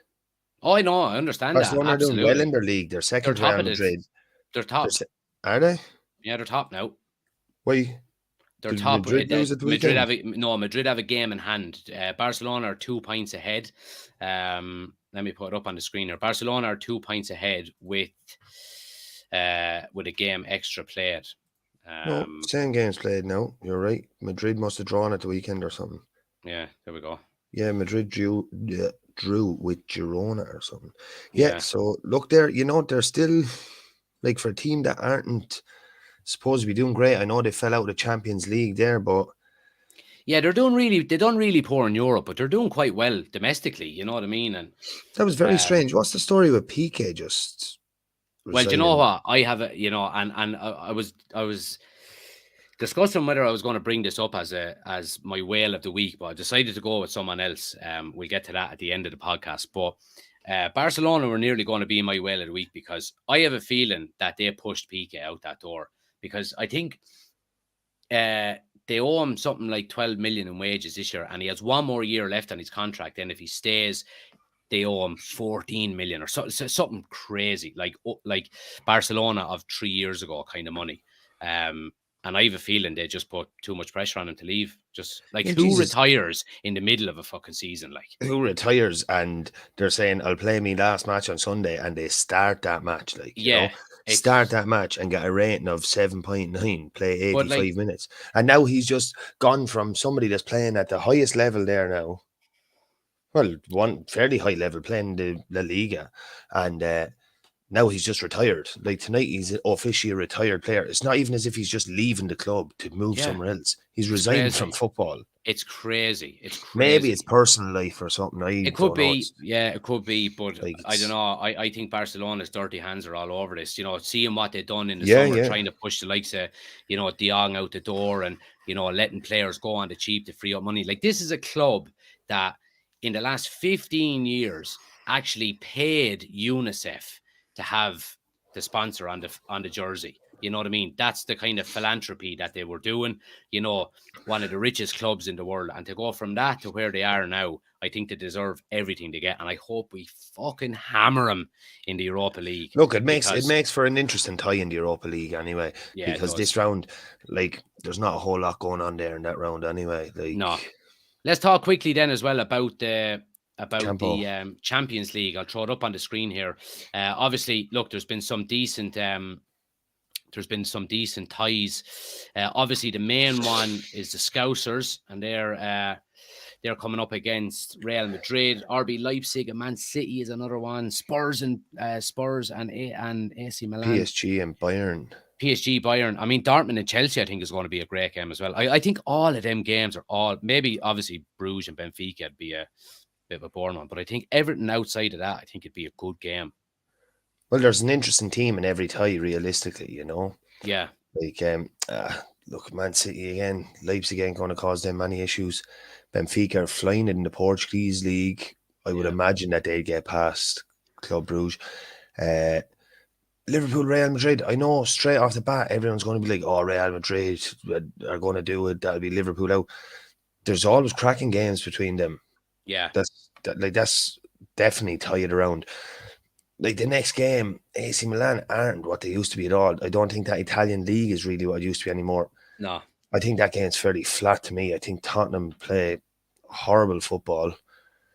Oh, I know. I understand that. Barcelona are doing well in Absolutely. their league. They're They're second to top Real of this. Madrid. They're top. Are they? Yeah, they're top now. Why? They're Did top. Madrid lose at the Madrid weekend? Madrid have a game in hand. Barcelona are 2 points ahead. Let me put it up on the screen here. Barcelona are 2 points ahead with a game extra played. No, same games played now. You're right. Madrid must have drawn at the weekend or something. Yeah, there we go. Yeah, Madrid drew with Girona or something. Yeah, so look there, you know, they're still, like, for a team that aren't supposed to be doing great. I know they fell out of the Champions League there, but yeah, they're done really poor in Europe, but they're doing quite well domestically. You know what I mean? And that was very strange. What's the story with PK just well, do you know what? I have a, you know, and I was discussing whether I was going to bring this up as my whale of the week, but I decided to go with someone else. We'll get to that at the end of the podcast. But Barcelona were nearly going to be my whale of the week because I have a feeling that they pushed PK out that door because I think they owe him something like 12 million in wages this year, and he has one more year left on his contract. And if he stays, they owe him 14 million or something crazy, like Barcelona of 3 years ago kind of money. And I have a feeling they just put too much pressure on him to leave. Just like who retires in the middle of a fucking season? Like who retires and they're saying, I'll play me last match on Sunday, and they start that match, like, you know, start that match and get a rating of 7.9, play 85 minutes. And now he's just gone from somebody that's playing at the highest level there now. Well, one fairly high level, playing the La Liga, and now he's just retired. Like tonight, he's officially a retired player. It's not even as if he's just leaving the club to move somewhere else. He's resigned from football. It's crazy. It's crazy. Maybe it's personal life or something. It could be. Yeah, it could be. But like, I don't know. I think Barcelona's dirty hands are all over this. You know, seeing what they've done in the summer, trying to push the likes of, you know, De Jong out the door and, you know, letting players go on the cheap to free up money. Like, this is a club that in the last 15 years actually paid UNICEF to have the sponsor on the jersey. You know what I mean? That's the kind of philanthropy that they were doing. You know, one of the richest clubs in the world, and to go from that to where they are now, I think they deserve everything they get, and I hope we fucking hammer them in the Europa League. Look, it because makes for an interesting tie in the Europa League anyway. Yeah, it Because does. this round, like, there's not a whole lot going on there in that round anyway. Like, No. Let's talk quickly then as well about the Campo. Champions League. I'll throw it up on the screen here. Obviously, look, there's been some decent ties. Obviously, the main one is the Scousers, and they're coming up against Real Madrid, RB Leipzig, and Man City is another one. Spurs and AC Milan. PSG and Bayern. PSG, Bayern. I mean, Dortmund and Chelsea, I think, is going to be a great game as well. I think all of them games are maybe obviously Bruges and Benfica would be a bit of a boring one, but I think everything outside of that, I think it'd be a good game. Well, there's an interesting team in every tie, realistically, you know. Yeah. Like, look, Man City again, Leipzig ain't going to cause them many issues. Benfica are flying it in the Portuguese league. I would imagine that they'd get past Club Brugge. Liverpool, Real Madrid. I know straight off the bat, everyone's going to be like, "Oh, Real Madrid are going to do it. That'll be Liverpool out." There's always cracking games between them. Yeah, that's definitely tied around. Like the next game, AC Milan aren't what they used to be at all. I don't think that Italian league is really what it used to be anymore. No, I think that game's fairly flat to me. I think Tottenham play horrible football.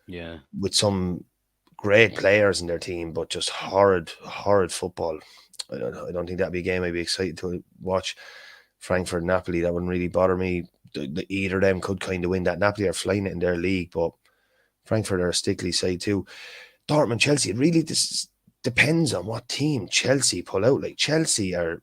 Yeah, with some great players in their team, but just horrid football. I don't think that'd be a game I'd be excited to watch. Frankfurt, Napoli, that wouldn't really bother me. Either of them could kind of win that. Napoli are flying it in their league, but Frankfurt are a stickly side too. Dortmund, Chelsea, it really depends on what team Chelsea pull out. Like Chelsea are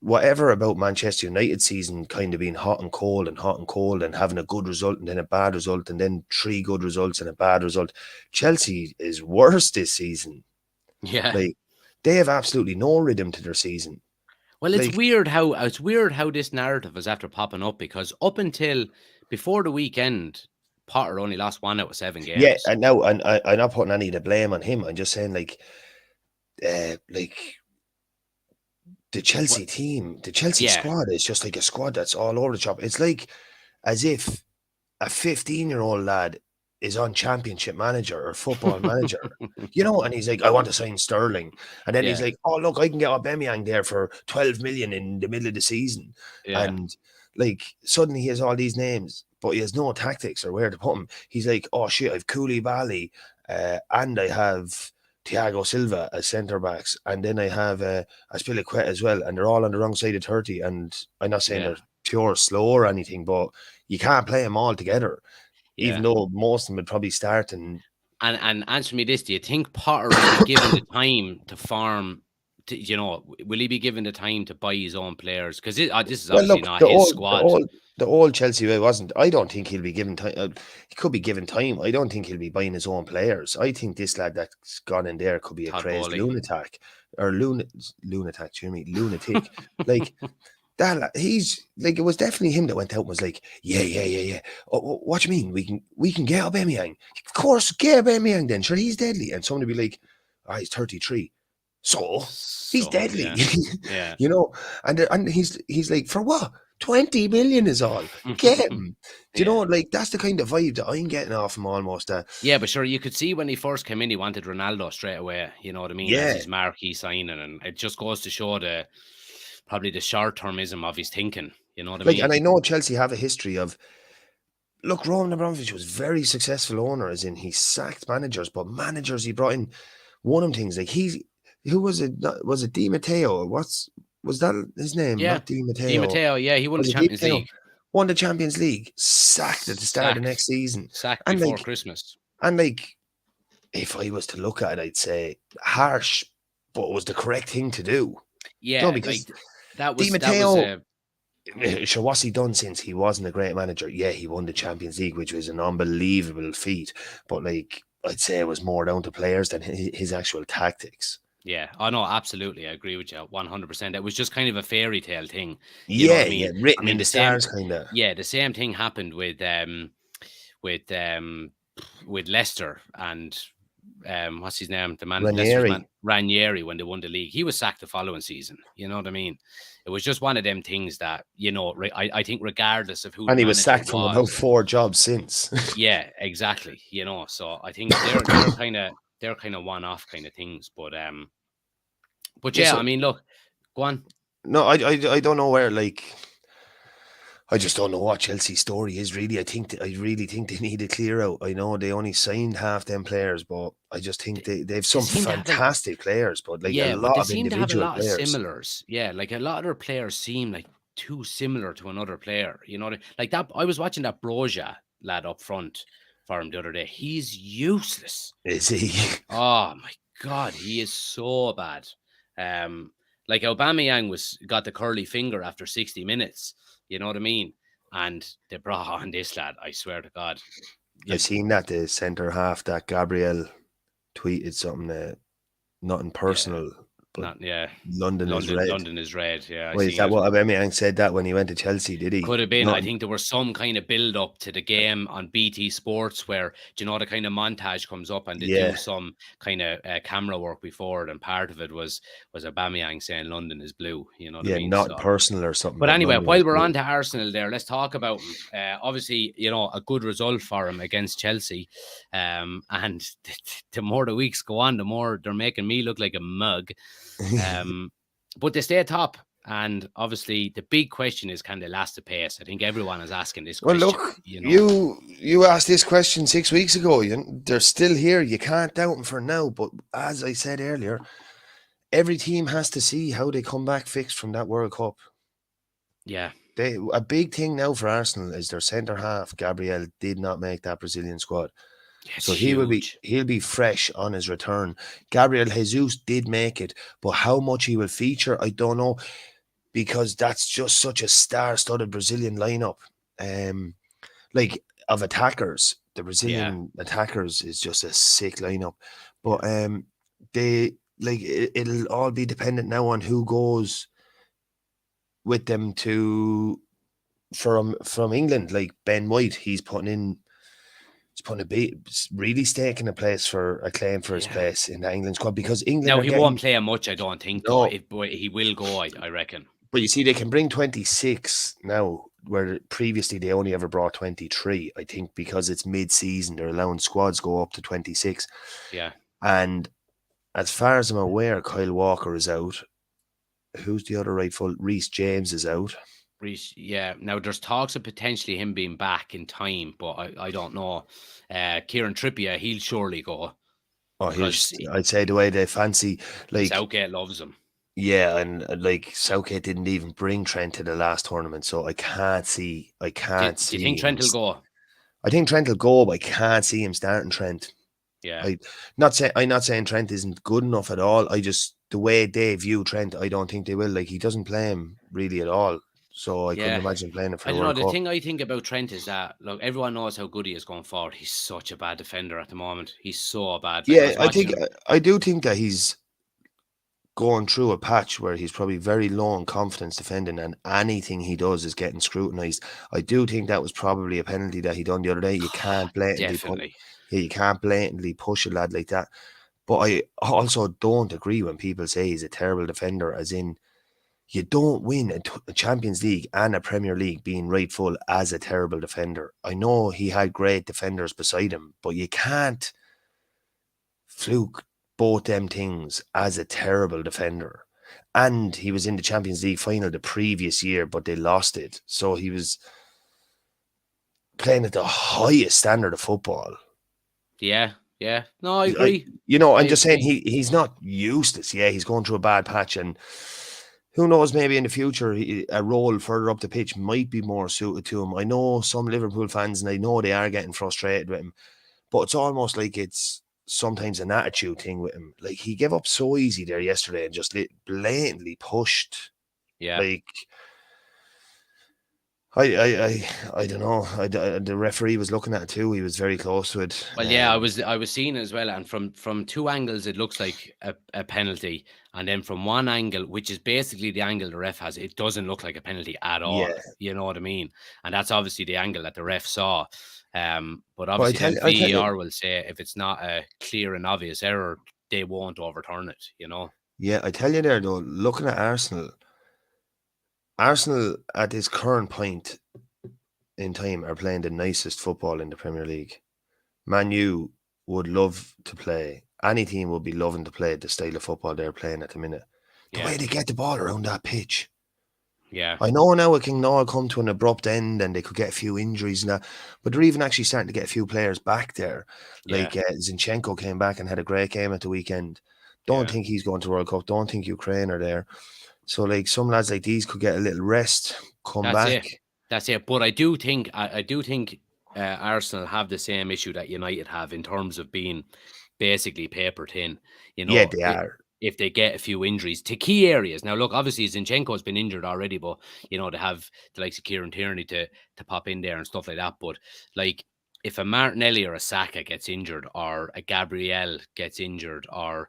whatever about Manchester United season kind of being hot and cold and having a good result and then a bad result and then 3 good results and a bad result. Chelsea is worse this season. Yeah. Like they have absolutely no rhythm to their season. Well, it's weird how this narrative is after popping up, because up until before the weekend, Potter only lost 1 out of 7 games. Yeah, and now I'm not putting any of the blame on him. I'm just saying like the Chelsea team, the Chelsea squad is just like a squad that's all over the shop. It's like as if a 15-year-old lad is on Championship Manager or Football Manager, you know, and he's like, I want to sign Sterling. And then he's like, oh, look, I can get Aubameyang there for 12 million in the middle of the season. Yeah. And like suddenly he has all these names, but he has no tactics or where to put him. He's like, oh shit, I've Koulibaly and I have Thiago Silva as centre backs, and then I have Aspilicueta as well, and they're all on the wrong side of 30. And I'm not saying they're pure slow or anything, but you can't play them all together, even though most of them would probably start. And answer me this: do you think Potter will be given the time to farm? You know, will he be given the time to buy his own players? Because this is obviously not his squad. The old Chelsea way wasn't. I don't think he'll be given time. He could be given time. I don't think he'll be buying his own players. I think this lad that's gone in there could be a crazed lunatic. Lunatic. Like that. He's like, it was definitely him that went out and was like, yeah. Oh, what do you mean? We can get Aubameyang. Of course, get Aubameyang then. Sure, he's deadly. And somebody be like, he's 33. So he's deadly. Yeah. You know, and he's like, for what? 20 million is all. Get him. Do you know, like, that's the kind of vibe that I'm getting off him almost. Yeah, but sure, you could see when he first came in, he wanted Ronaldo straight away. You know what I mean? As his marquee signing. And it just goes to show probably the short-termism of his thinking. You know what I mean? And I know Chelsea have a history of, look, Roman Abramovich was very successful owner, as in he sacked managers, but managers he brought in, one of them things, like who was it? Was it Di Matteo? Was that his name? Yeah, not Di Matteo. Di Matteo, yeah, he won the Champions League. Won the Champions League, sacked at the start of the next season. Sacked before Christmas. And like, if I was to look at it, I'd say harsh, but it was the correct thing to do. Yeah, no, because that was Di Matteo. So what's he done since he wasn't a great manager? Yeah, he won the Champions League, which was an unbelievable feat. But like, I'd say it was more down to players than his actual tactics. Yeah, I know, absolutely. I agree with you 100%. It was just kind of a fairy tale thing. Written in the stars, kind of. Yeah, the same thing happened with with Leicester and what's his name? The man, Leicester's man, Ranieri. Ranieri, when they won the league. He was sacked the following season. You know what I mean? It was just one of them things that, I think regardless of who the And he was manager sacked from about was, 4 jobs since. yeah, exactly. So I think they're kind of one off kind of things. But Yeah, yeah, I so mean, look, go on. no, I don't know where, like, I just don't know what Chelsea's story is really. I really think they need a clear out. I know they only signed half them players, but I just think they have They some seem to have fantastic players, but like a yeah, but lot they of seem to have a individual lot of players. similars. Yeah, like a lot of their players seem like too similar to another player. Like that. I was watching that Broja lad up front for him the other day. He's useless. Is he? Oh my god, he is so bad. Like Aubameyang got the curly finger after 60 minutes. You know what I mean? And they brought on this lad. I swear to God. I You, seen that the centre half that Gabriel tweeted something, nothing yeah, personal, but not yeah. London is red. London is red. Yeah, I Wait, is seen that it. what Aubameyang said that when he went to Chelsea? Did he? Could have been. I Nothing. think there was some kind of build up to the game on BT Sports where, the kind of montage comes up and they do Yeah, some kind of camera work before it, and part of it was Aubameyang saying London is blue. You know what I yeah, mean? not So, personal or something, but but anyway, London is while we're on blue. to Arsenal, there, let's talk about him. Obviously, a good result for him against Chelsea, and the more the weeks go on, the more they're making me look like a mug. But they stay atop. And obviously, the big question is, can they last the pace? I think everyone is asking this Well, question. look, you asked this question 6 weeks ago. They're still here. You can't doubt them for now. But as I said earlier, every team has to see how they come back fixed from that World Cup. Yeah, A big thing now for Arsenal is their centre half. Gabriel did not make that Brazilian squad, it's so huge. he'll be fresh on his return. Gabriel Jesus did make it, but how much he will feature, I don't know, because that's just such a star-studded Brazilian lineup. Like of attackers, the Yeah, Brazilian attackers is just a sick lineup. yeah, But they like it'll all be dependent now on who goes with them to from England. Like Ben White, he's putting really staking a place for a claim for his yeah. place in the England squad because England Now are he won't getting play much, I don't think, though. no. But he will go, I reckon. But you see, they can bring 26 now, where previously they only ever brought 23. I think because it's mid-season, they're allowing squads go up to 26. Yeah, And as far as I'm aware, Kyle Walker is out. Who's the other right full? Reece James is out. Reece. Yeah. Now there's talks of potentially him being back in time, but I don't know. Kieran Trippier, he'll surely go Oh, because I'd say the way they fancy, like, Southgate loves him. yeah, and like Southgate didn't even bring Trent to the last tournament, so I can't Do you think see him. Trent will go? I think Trent will go, but I can't see him starting Trent. Yeah. I'm not saying Trent isn't good enough at all. I just the way they view Trent, I don't think they will. Like he doesn't play him really at all. So I couldn't Yeah. imagine playing it for I the don't know. World The Cup. thing I think about Trent is that, look, everyone knows how good he is going forward. He's such a bad defender at the moment. He's so bad. Like I Yeah, was watching him. I do think that he's going through a patch where he's probably very low in confidence defending, and anything he does is getting scrutinised. I do think that was probably a penalty that he done the other day. Definitely. You can't blatantly push a lad like that. But I also don't agree when people say he's a terrible defender, as in you don't win a Champions League and a Premier League being right full as a terrible defender. I know he had great defenders beside him, but you can't fluke both them things as a terrible defender. And he was in the Champions League final the previous year, but they lost it. So he was playing at the highest standard of football. Yeah. Yeah. No, I agree. I'm I just saying agree. he's not useless. Yeah, he's going through a bad patch, and who knows, maybe in the future a role further up the pitch might be more suited to him. I know some Liverpool fans, and I know they are getting frustrated with him, but it's almost like it's sometimes an attitude thing with him. Like he gave up so easy there yesterday and just blatantly pushed. Yeah. Like I don't know. The referee was looking at it too. He was very close to it. Well, yeah, I was seeing it as well, and from two angles it looks like a penalty, and then from one angle, which is basically the angle the ref has, it doesn't look like a penalty at all. Yeah, You know what I mean? And that's obviously the angle that the ref saw. But but obviously, then I tell you, VAR will say if it's not a clear and obvious error, they won't overturn it. You know? yeah, I tell you there though. Looking at Arsenal at this current point in time are playing the nicest football in the Premier League. Man U would love to play. Any team would be loving to play the style of football they're playing at the minute. The Yeah, way they get the ball around that pitch. yeah, I know now it can all come to an abrupt end and they could get a few injuries and that, but they're even actually starting to get a few players back there. yeah, Like Zinchenko came back and had a great game at the weekend. Don't yeah. think he's going to World Cup. Don't think Ukraine are there. So like some lads like these could get a little rest, come That's back. it. That's it. But I do think Arsenal have the same issue that United have in terms of being basically paper thin. You Yeah, know, they are. if they get a few injuries to key areas. Now, look, obviously Zinchenko's been injured already, but they have the likes of Kieran Tierney to pop in there and stuff like that. But like, if a Martinelli or a Saka gets injured, or a Gabriel gets injured, or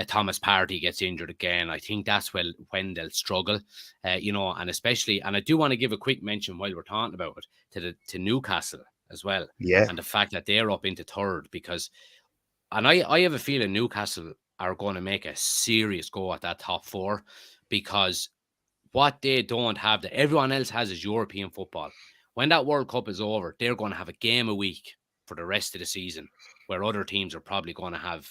Thomas Partey gets injured again, I think that's when they'll struggle. And especially, and I do want to give a quick mention while we're talking about it to Newcastle as well, Yeah, and the fact that they're up into third because, and I have a feeling Newcastle are going to make a serious go at that top four because what they don't have that everyone else has is European football. When that World Cup is over, they're going to have a game a week for the rest of the season, where other teams are probably going to have,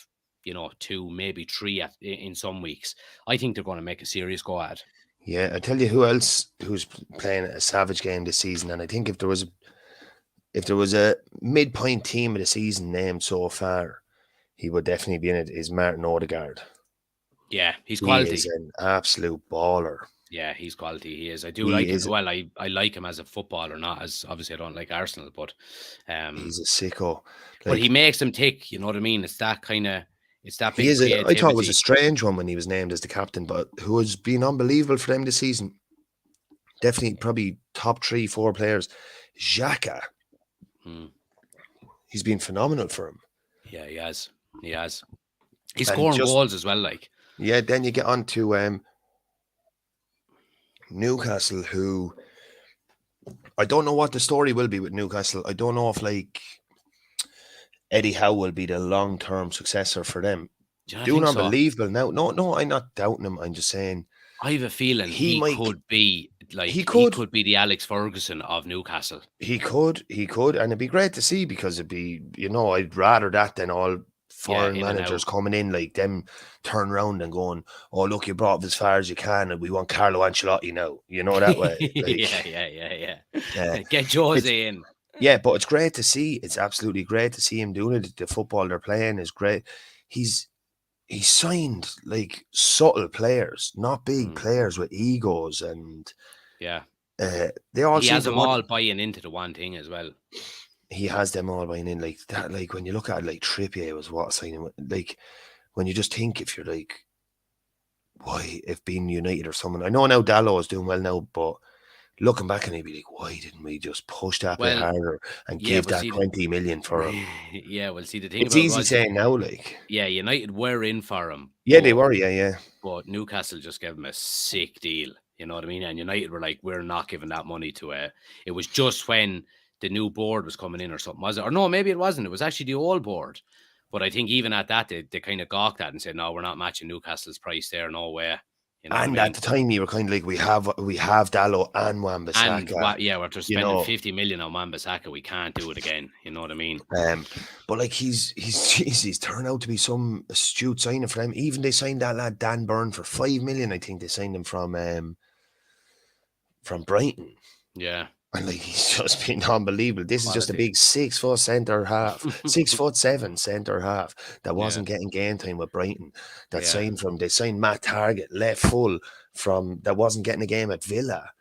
two, maybe three in some weeks. I think they're going to make a serious go at it. yeah. I tell you who else who's playing a savage game this season, and I think if there was a midpoint team of the season named so far, he would definitely be in it. Is Martin Odegaard? Yeah, he's He is quality. an absolute baller. Yeah, he's quality. He is. I do He like him. is. Well, I like him as a footballer, not as obviously I don't like Arsenal, but He's a sicko. but he Like makes them tick. You know what I mean? It's that he bit of is. I thought it was a creativity. strange one when he was named as the captain, but who has been unbelievable for them this season. Definitely, probably top 3, 4 players. Xhaka, Mm, he's been phenomenal for him. yeah, he has. He has. He's And scoring just goals as well. Like, yeah, then you get on to Newcastle, who I don't know what the story will be with Newcastle. I don't know if like Eddie Howe will be the long term successor for them. do you not Doing think so? unbelievable now. No, I'm not doubting him. I'm just saying I have a feeling he he might. could be He he could. could be the Alex Ferguson of Newcastle. He could. And it'd be great to see because I'd rather that than all Yeah, foreign in and managers out. coming in like them, turn around and going, "Oh, look, you brought it as far as you can, and we want Carlo Ancelotti now." You know that way. Yeah, Like, yeah. Get it's Jose in. yeah, but it's great to see. It's absolutely great to see him doing it. The football they're playing is great. He's he signed like subtle players, not big Mm, players with egos, and yeah, they all he seem has to them want. all buying into the one thing as well. He has them all buying in like that. Like when you look at it, like Trippier was what signing. Like when you just think if you're like, why if being United or someone. I know now Dallo is doing well now, but looking back and he'd be like, why didn't we just push that bit Well, harder and yeah, give but that see, 20 million for him? yeah, well, see, the thing It's about it easy was, saying now, like yeah, United were in for him, yeah, they were, yeah. but Newcastle just gave him a sick deal. You know what I mean? And United were like, we're not giving that money to a. It was just when the new board was coming in or something, was it? Or no, maybe it wasn't. It was actually the old board. But I think even at that, they kind of gawked at and said, no, we're not matching Newcastle's price there. No way. You know what I And at mean? the time, you were kind of like, we have Dallo and And Wan-Bissaka, yeah, we're just you spending know. 50 million on Wan-Bissaka. We can't do it again. You know what I mean? But like he's turned out to be some astute signing for them. Even they signed that lad Dan Burn for 5 million. I think they signed him from Brighton. Yeah. And like he's just been unbelievable. This is just a Quality. big 6 foot centre half, 6'7" centre half that Yeah. wasn't getting game time with Brighton. That Yeah. they signed Matt Target left full from that wasn't getting a game at Villa.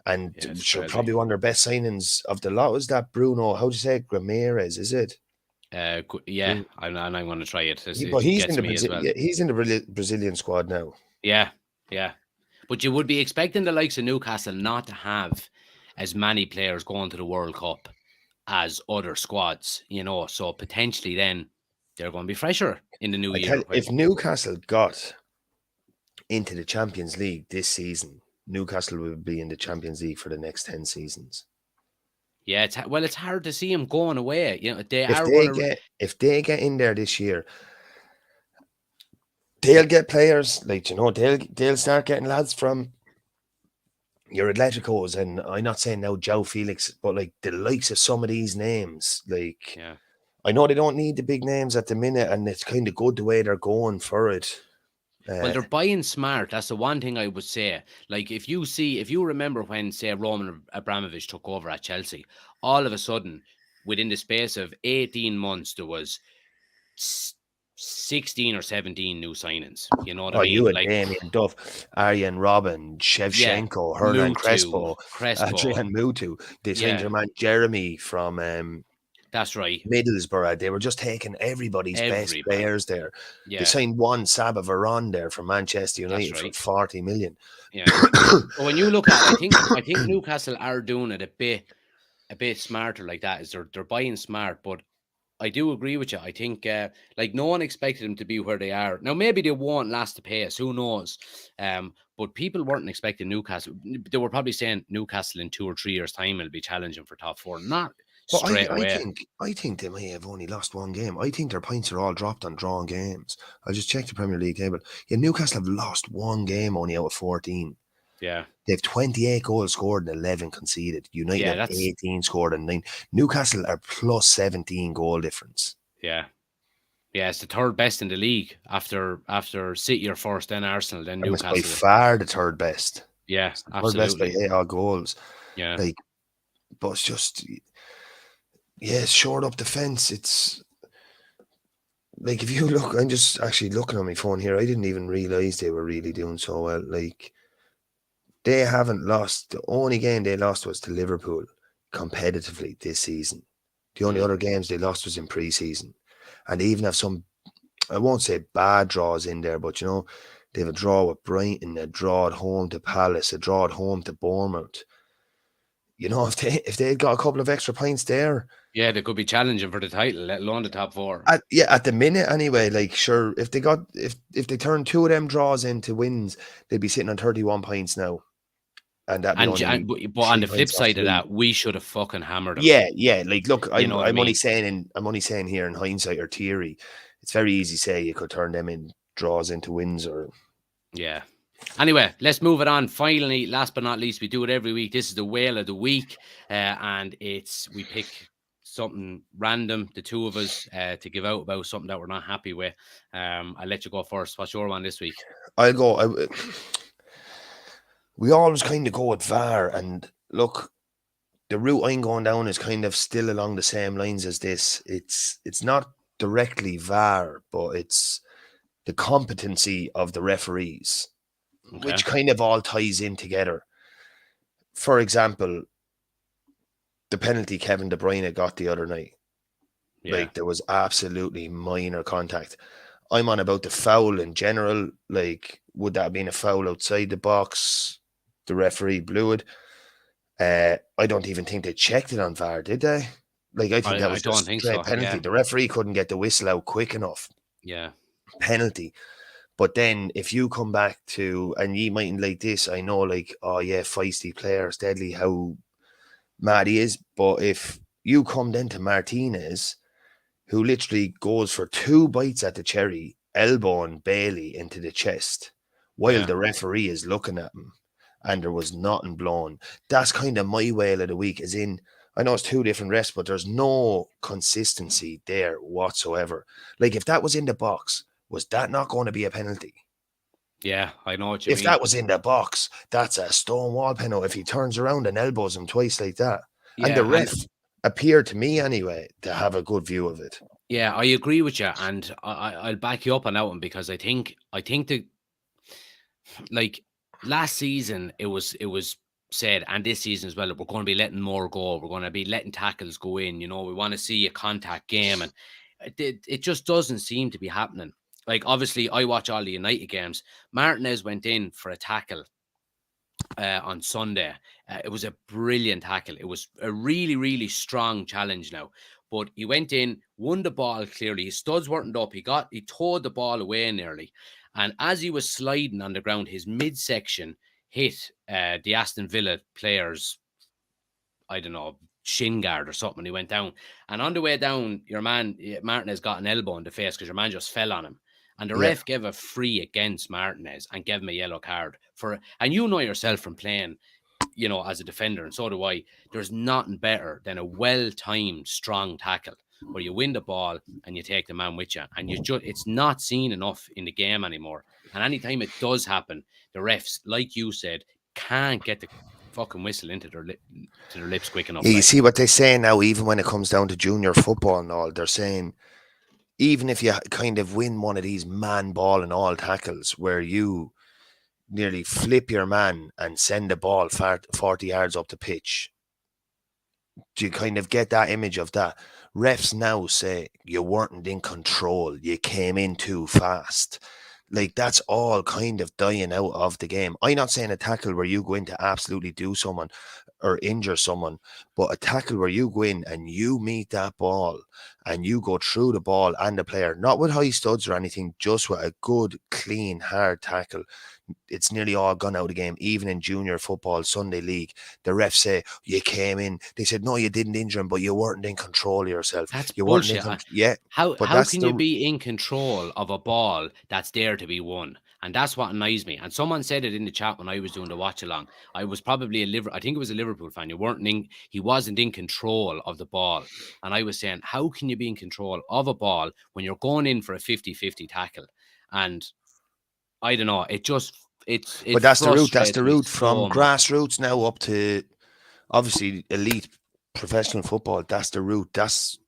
And Yeah, it's sure, crazy. probably one of their best signings of the lot was that Bruno. How do you say it? Ramirez? Is it? Yeah, I'm going to try it. But He he's in gets the me as well. he's in the Brazilian squad now. Yeah, yeah. But you would be expecting the likes of Newcastle not to have as many players going to the World Cup as other squads, so potentially then they're going to be fresher in the new I tell year. you, if Newcastle got into the Champions League this season, Newcastle will be in the Champions League for the next 10 seasons. Yeah, it's hard to see them going away. They If are going to. if they get in there this year, they'll get players like they'll start getting lads from your Atleticos, and I'm not saying now Joe Felix, but like the likes of some of these names, like Yeah. I know they don't need the big names at the minute, and it's kind of good the way they're going for it. Well, they're buying smart. That's the one thing I would say. Like, if you remember when, say, Roman Abramovich took over at Chelsea, all of a sudden, within the space of 18 months, there was 16 or 17 new signings. You know what I Oh, you mean? and Like, Damien Duff, Arjen Robben, yeah, Shevchenko, Hernan Mutu, Crespo, Crespo. Adrian Mutu. They signed Yeah, their man Jeremy from that's right. Middlesbrough. They were just taking everybody's best Everybody. players there. They Yeah, signed one Saba Veron there from Manchester that's United for right. 40 million. Yeah. But when you look at it, I think Newcastle are doing it a bit smarter like that. Is they're buying smart, but I do agree with you. I think like no one expected them to be where they are. Now maybe they won't last the pace. Who knows? But people weren't expecting Newcastle. They were probably saying Newcastle in 2 or 3 years' time will be challenging for top four. Not But straight away. I think they may have only lost one game. I think their points are all dropped on drawn games. I just checked the Premier League table. Yeah, Newcastle have lost one game only out of 14. Yeah. They've 28 goals scored and 11 conceded. United Yeah, have that's 18 scored and 9. Newcastle are plus 17 goal difference. yeah. Yeah, it's the third best in the league after City are first, then Arsenal, then And it's by Newcastle. far the third best. Yeah, It's the third best by absolutely. 8 odd goals. Yeah. Like, but it's just, yeah, it's shored up defence. It's like, if you look, I'm just actually looking on my phone here. I didn't even realise they were really doing so well. Like, they haven't lost. The only game they lost was to Liverpool competitively this season. The only other games they lost was in pre-season. And they even have some, I won't say bad draws in there, but they have a draw with Brighton, a draw at home to Palace, a draw at home to Bournemouth. If they got a couple of extra points there, Yeah, they could be challenging for the title, let alone the top four. at the minute anyway. Like, sure, if they turn 2 of them draws into wins, they'd be sitting on 31 points now, and that'd be only But on 3 the flip points off side of lead. that, we should have fucking hammered them. Yeah. Like, look, You know what I I'm only mean? saying here in hindsight or theory, it's very easy to say you could turn them in draws into wins or. Yeah. Anyway, let's move it on. Finally, last but not least, we do it every week. This is the whale of the week, and we pick something random, the two of us, to give out about something that we're not happy with. I'll let you go first. What's your one this week? I'll go. We always kind of go with VAR, and look, the route I'm going down is kind of still along the same lines as this. It's not directly VAR, but it's the competency of the referees, Okay. which kind of all ties in together. For example, the penalty Kevin De Bruyne got the other night. Yeah. Like, there was absolutely minor contact. I'm on about the foul in general. Like, would that have been a foul outside the box? The referee blew it. I don't even think they checked it on VAR, did they? Like, I think that I was don't just think straight so. penalty. Yeah. The referee couldn't get the whistle out quick enough. Yeah. Penalty. But then if you come back to, and you mightn't like this, I know, like, oh yeah, feisty players, deadly, how mad he is. But if you come then to Martinez, who literally goes for 2 bites at the cherry, elbowing Bailey into the chest, while Yeah. the referee is looking at him, and there was nothing blown. That's kind of my whale of the week, as in, I know it's 2 different refs, but there's no consistency there whatsoever. Like, if that was in the box, was that not going to be a penalty? Yeah, I know what you If mean. that was in the box, that's a stonewall penalty. If he turns around and elbows him twice like that. And the Yeah, ref appeared to me anyway to have a good view of it. yeah, I agree with you, and I'll back you up on that one, because I think that, like, last season it was said, and this season as well, that we're going to be letting more go. We're going to be letting tackles go in. We want to see a contact game, and it just doesn't seem to be happening. Like, obviously, I watch all the United games. Martinez went in for a tackle on Sunday. It was a brilliant tackle. It was a really, really strong challenge now. But he went in, won the ball clearly. His studs weren't up. He towed the ball away nearly. And as he was sliding on the ground, his midsection hit the Aston Villa player's, I don't know, shin guard or something. He went down. And on the way down, your man, Martinez, got an elbow in the face because your man just fell on him. And the Yeah. ref gave a free against Martinez and gave him a yellow card for it. And you know yourself from playing, as a defender, and so do I, there's nothing better than a well-timed, strong tackle where you win the ball and you take the man with you. And it's not seen enough in the game anymore. And anytime it does happen, the refs, like you said, can't get the fucking whistle into their lips quick enough. Yeah, you Like, see what they say now, even when it comes down to junior football and all, they're saying even if you kind of win one of these man ball and all tackles where you nearly flip your man and send the ball 40 yards up the pitch, do you kind of get that image of that? Refs now say you weren't in control, you came in too fast. Like, that's all kind of dying out of the game. I'm not saying a tackle where you go in to absolutely do someone or injure someone, but a tackle where you go in and you meet that ball and you go through the ball and the player, not with high studs or anything, just with a good, clean, hard tackle. It's nearly all gone out of the game. Even in junior football, Sunday league, the refs say you came in. They said no, you didn't injure him, but you weren't in control of yourself. that's You weren't in bullshit. yeah. But How that's can you the be in control of a ball that's there to be won? And that's what annoys me. And someone said it in the chat when I was doing the watch along. I was probably I think it was a Liverpool fan. He wasn't in control of the ball. And I was saying, how can you be in control of a ball when you're going in for a 50-50 tackle? And I don't know. It but that's the route. That's frustrates the me route from so much. grassroots now up to obviously elite professional football. That's the route. That's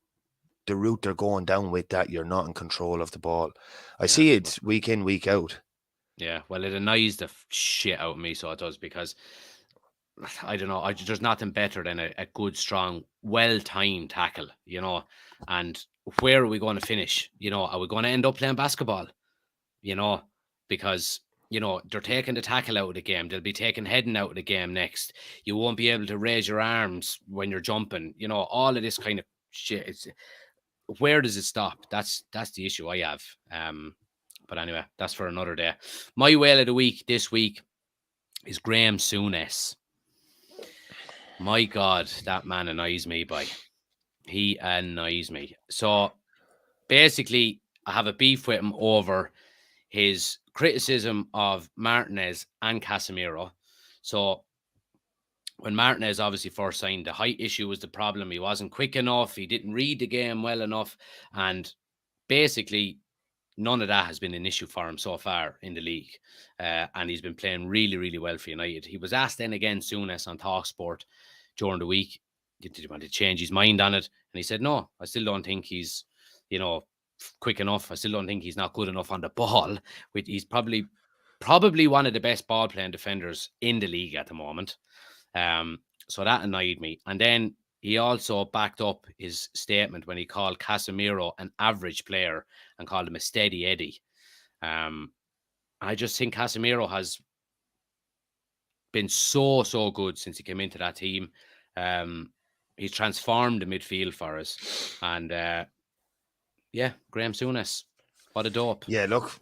the route they're going down with. That you're not in control of the ball. I Yeah. see it week in, week out. Yeah. Well, it annoys the shit out of me, so it does, because I don't know. There's nothing better than a good, strong, well-timed tackle, And where are we going to finish? Are we going to end up playing basketball? Because they're taking the tackle out of the game. They'll be taking heading out of the game next. You won't be able to raise your arms when you're jumping. All of this kind of shit. Where does it stop? That's the issue I have. But anyway, that's for another day. My whale of the week this week is Graham Souness. My God, that man annoys me, boy. He annoys me. So basically, I have a beef with him over his criticism of Martinez and Casemiro. So when Martinez obviously first signed, the height issue was the problem. He wasn't quick enough. He didn't read the game well enough. And basically, none of that has been an issue for him so far in the league. And he's been playing really, really well for United. He was asked then again, Souness, on TalkSport during the week, did he want to change his mind on it? And he said, no, I still don't think he's, quick enough. I still don't think he's not good enough on the ball. He's probably one of the best ball playing defenders in the league at the moment. So that annoyed me. And then he also backed up his statement when he called Casemiro an average player and called him a steady Eddie. I just think Casemiro has been so good since he came into that team. He's transformed the midfield for us. And Graham Souness, what a dope. Yeah, look,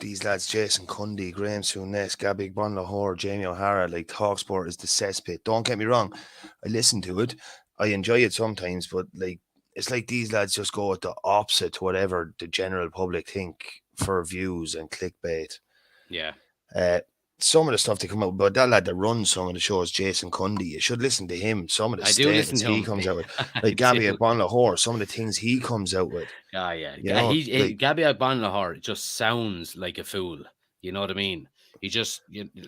these lads, Jason Cundy, Graham Souness, Gabby Bonlahore, Jamie O'Hara, like, TalkSport is the cesspit. Don't get me wrong, I listen to it, I enjoy it sometimes, but like, it's like these lads just go with the opposite to whatever the general public think for views and clickbait. Yeah. Some of the stuff they come out, but that lad that runs some of the shows, Jason Cundy, you should listen to him. Some of the statements he comes out with, like Gabby Bonlahore, some of the things he comes out with. Yeah. Gabby Bonlahore just sounds like a fool. You know what I mean? He just,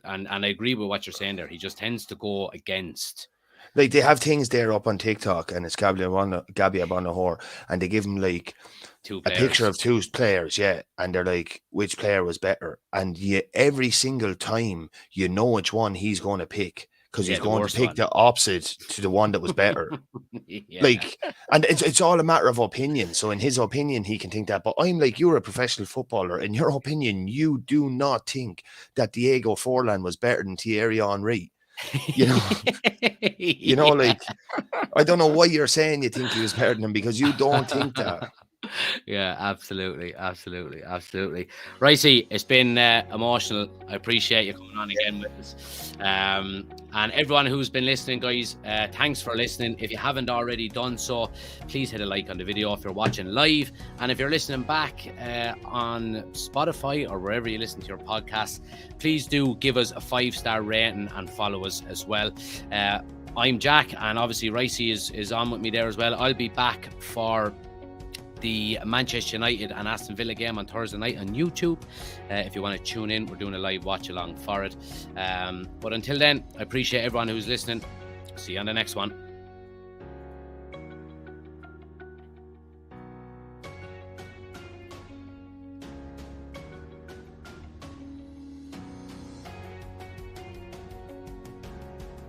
and I agree with what you're saying there. He just tends to go against. Like, they have things there up on TikTok, and it's Gabby Bonlahore, and they give him like a picture of two players, and they're like, which player was better? And every single time you know which one he's going to pick because Yeah, he's the going to worst pick one. the opposite to the one that was better. Yeah. Like, and it's all a matter of opinion. So in his opinion, he can think that. But I'm like, you're a professional footballer. In your opinion, you do not think that Diego Forlan was better than Thierry Henry. You know, you know, like, I don't know why you're saying you think he was better than him, because you don't think that. Yeah, absolutely. Ricey, it's been emotional. I appreciate you coming on again with us. And everyone who's been listening, guys, thanks for listening. If you haven't already done so, please hit a like on the video if you're watching live. And if you're listening back on Spotify or wherever you listen to your podcasts, please do give us a 5-star rating and follow us as well. I'm Jack, and obviously Ricey is on with me there as well. I'll be back for the Manchester United and Aston Villa game on Thursday night on YouTube. If you want to tune in, we're doing a live watch along for it. But until then, I appreciate everyone who's listening. See you on the next one.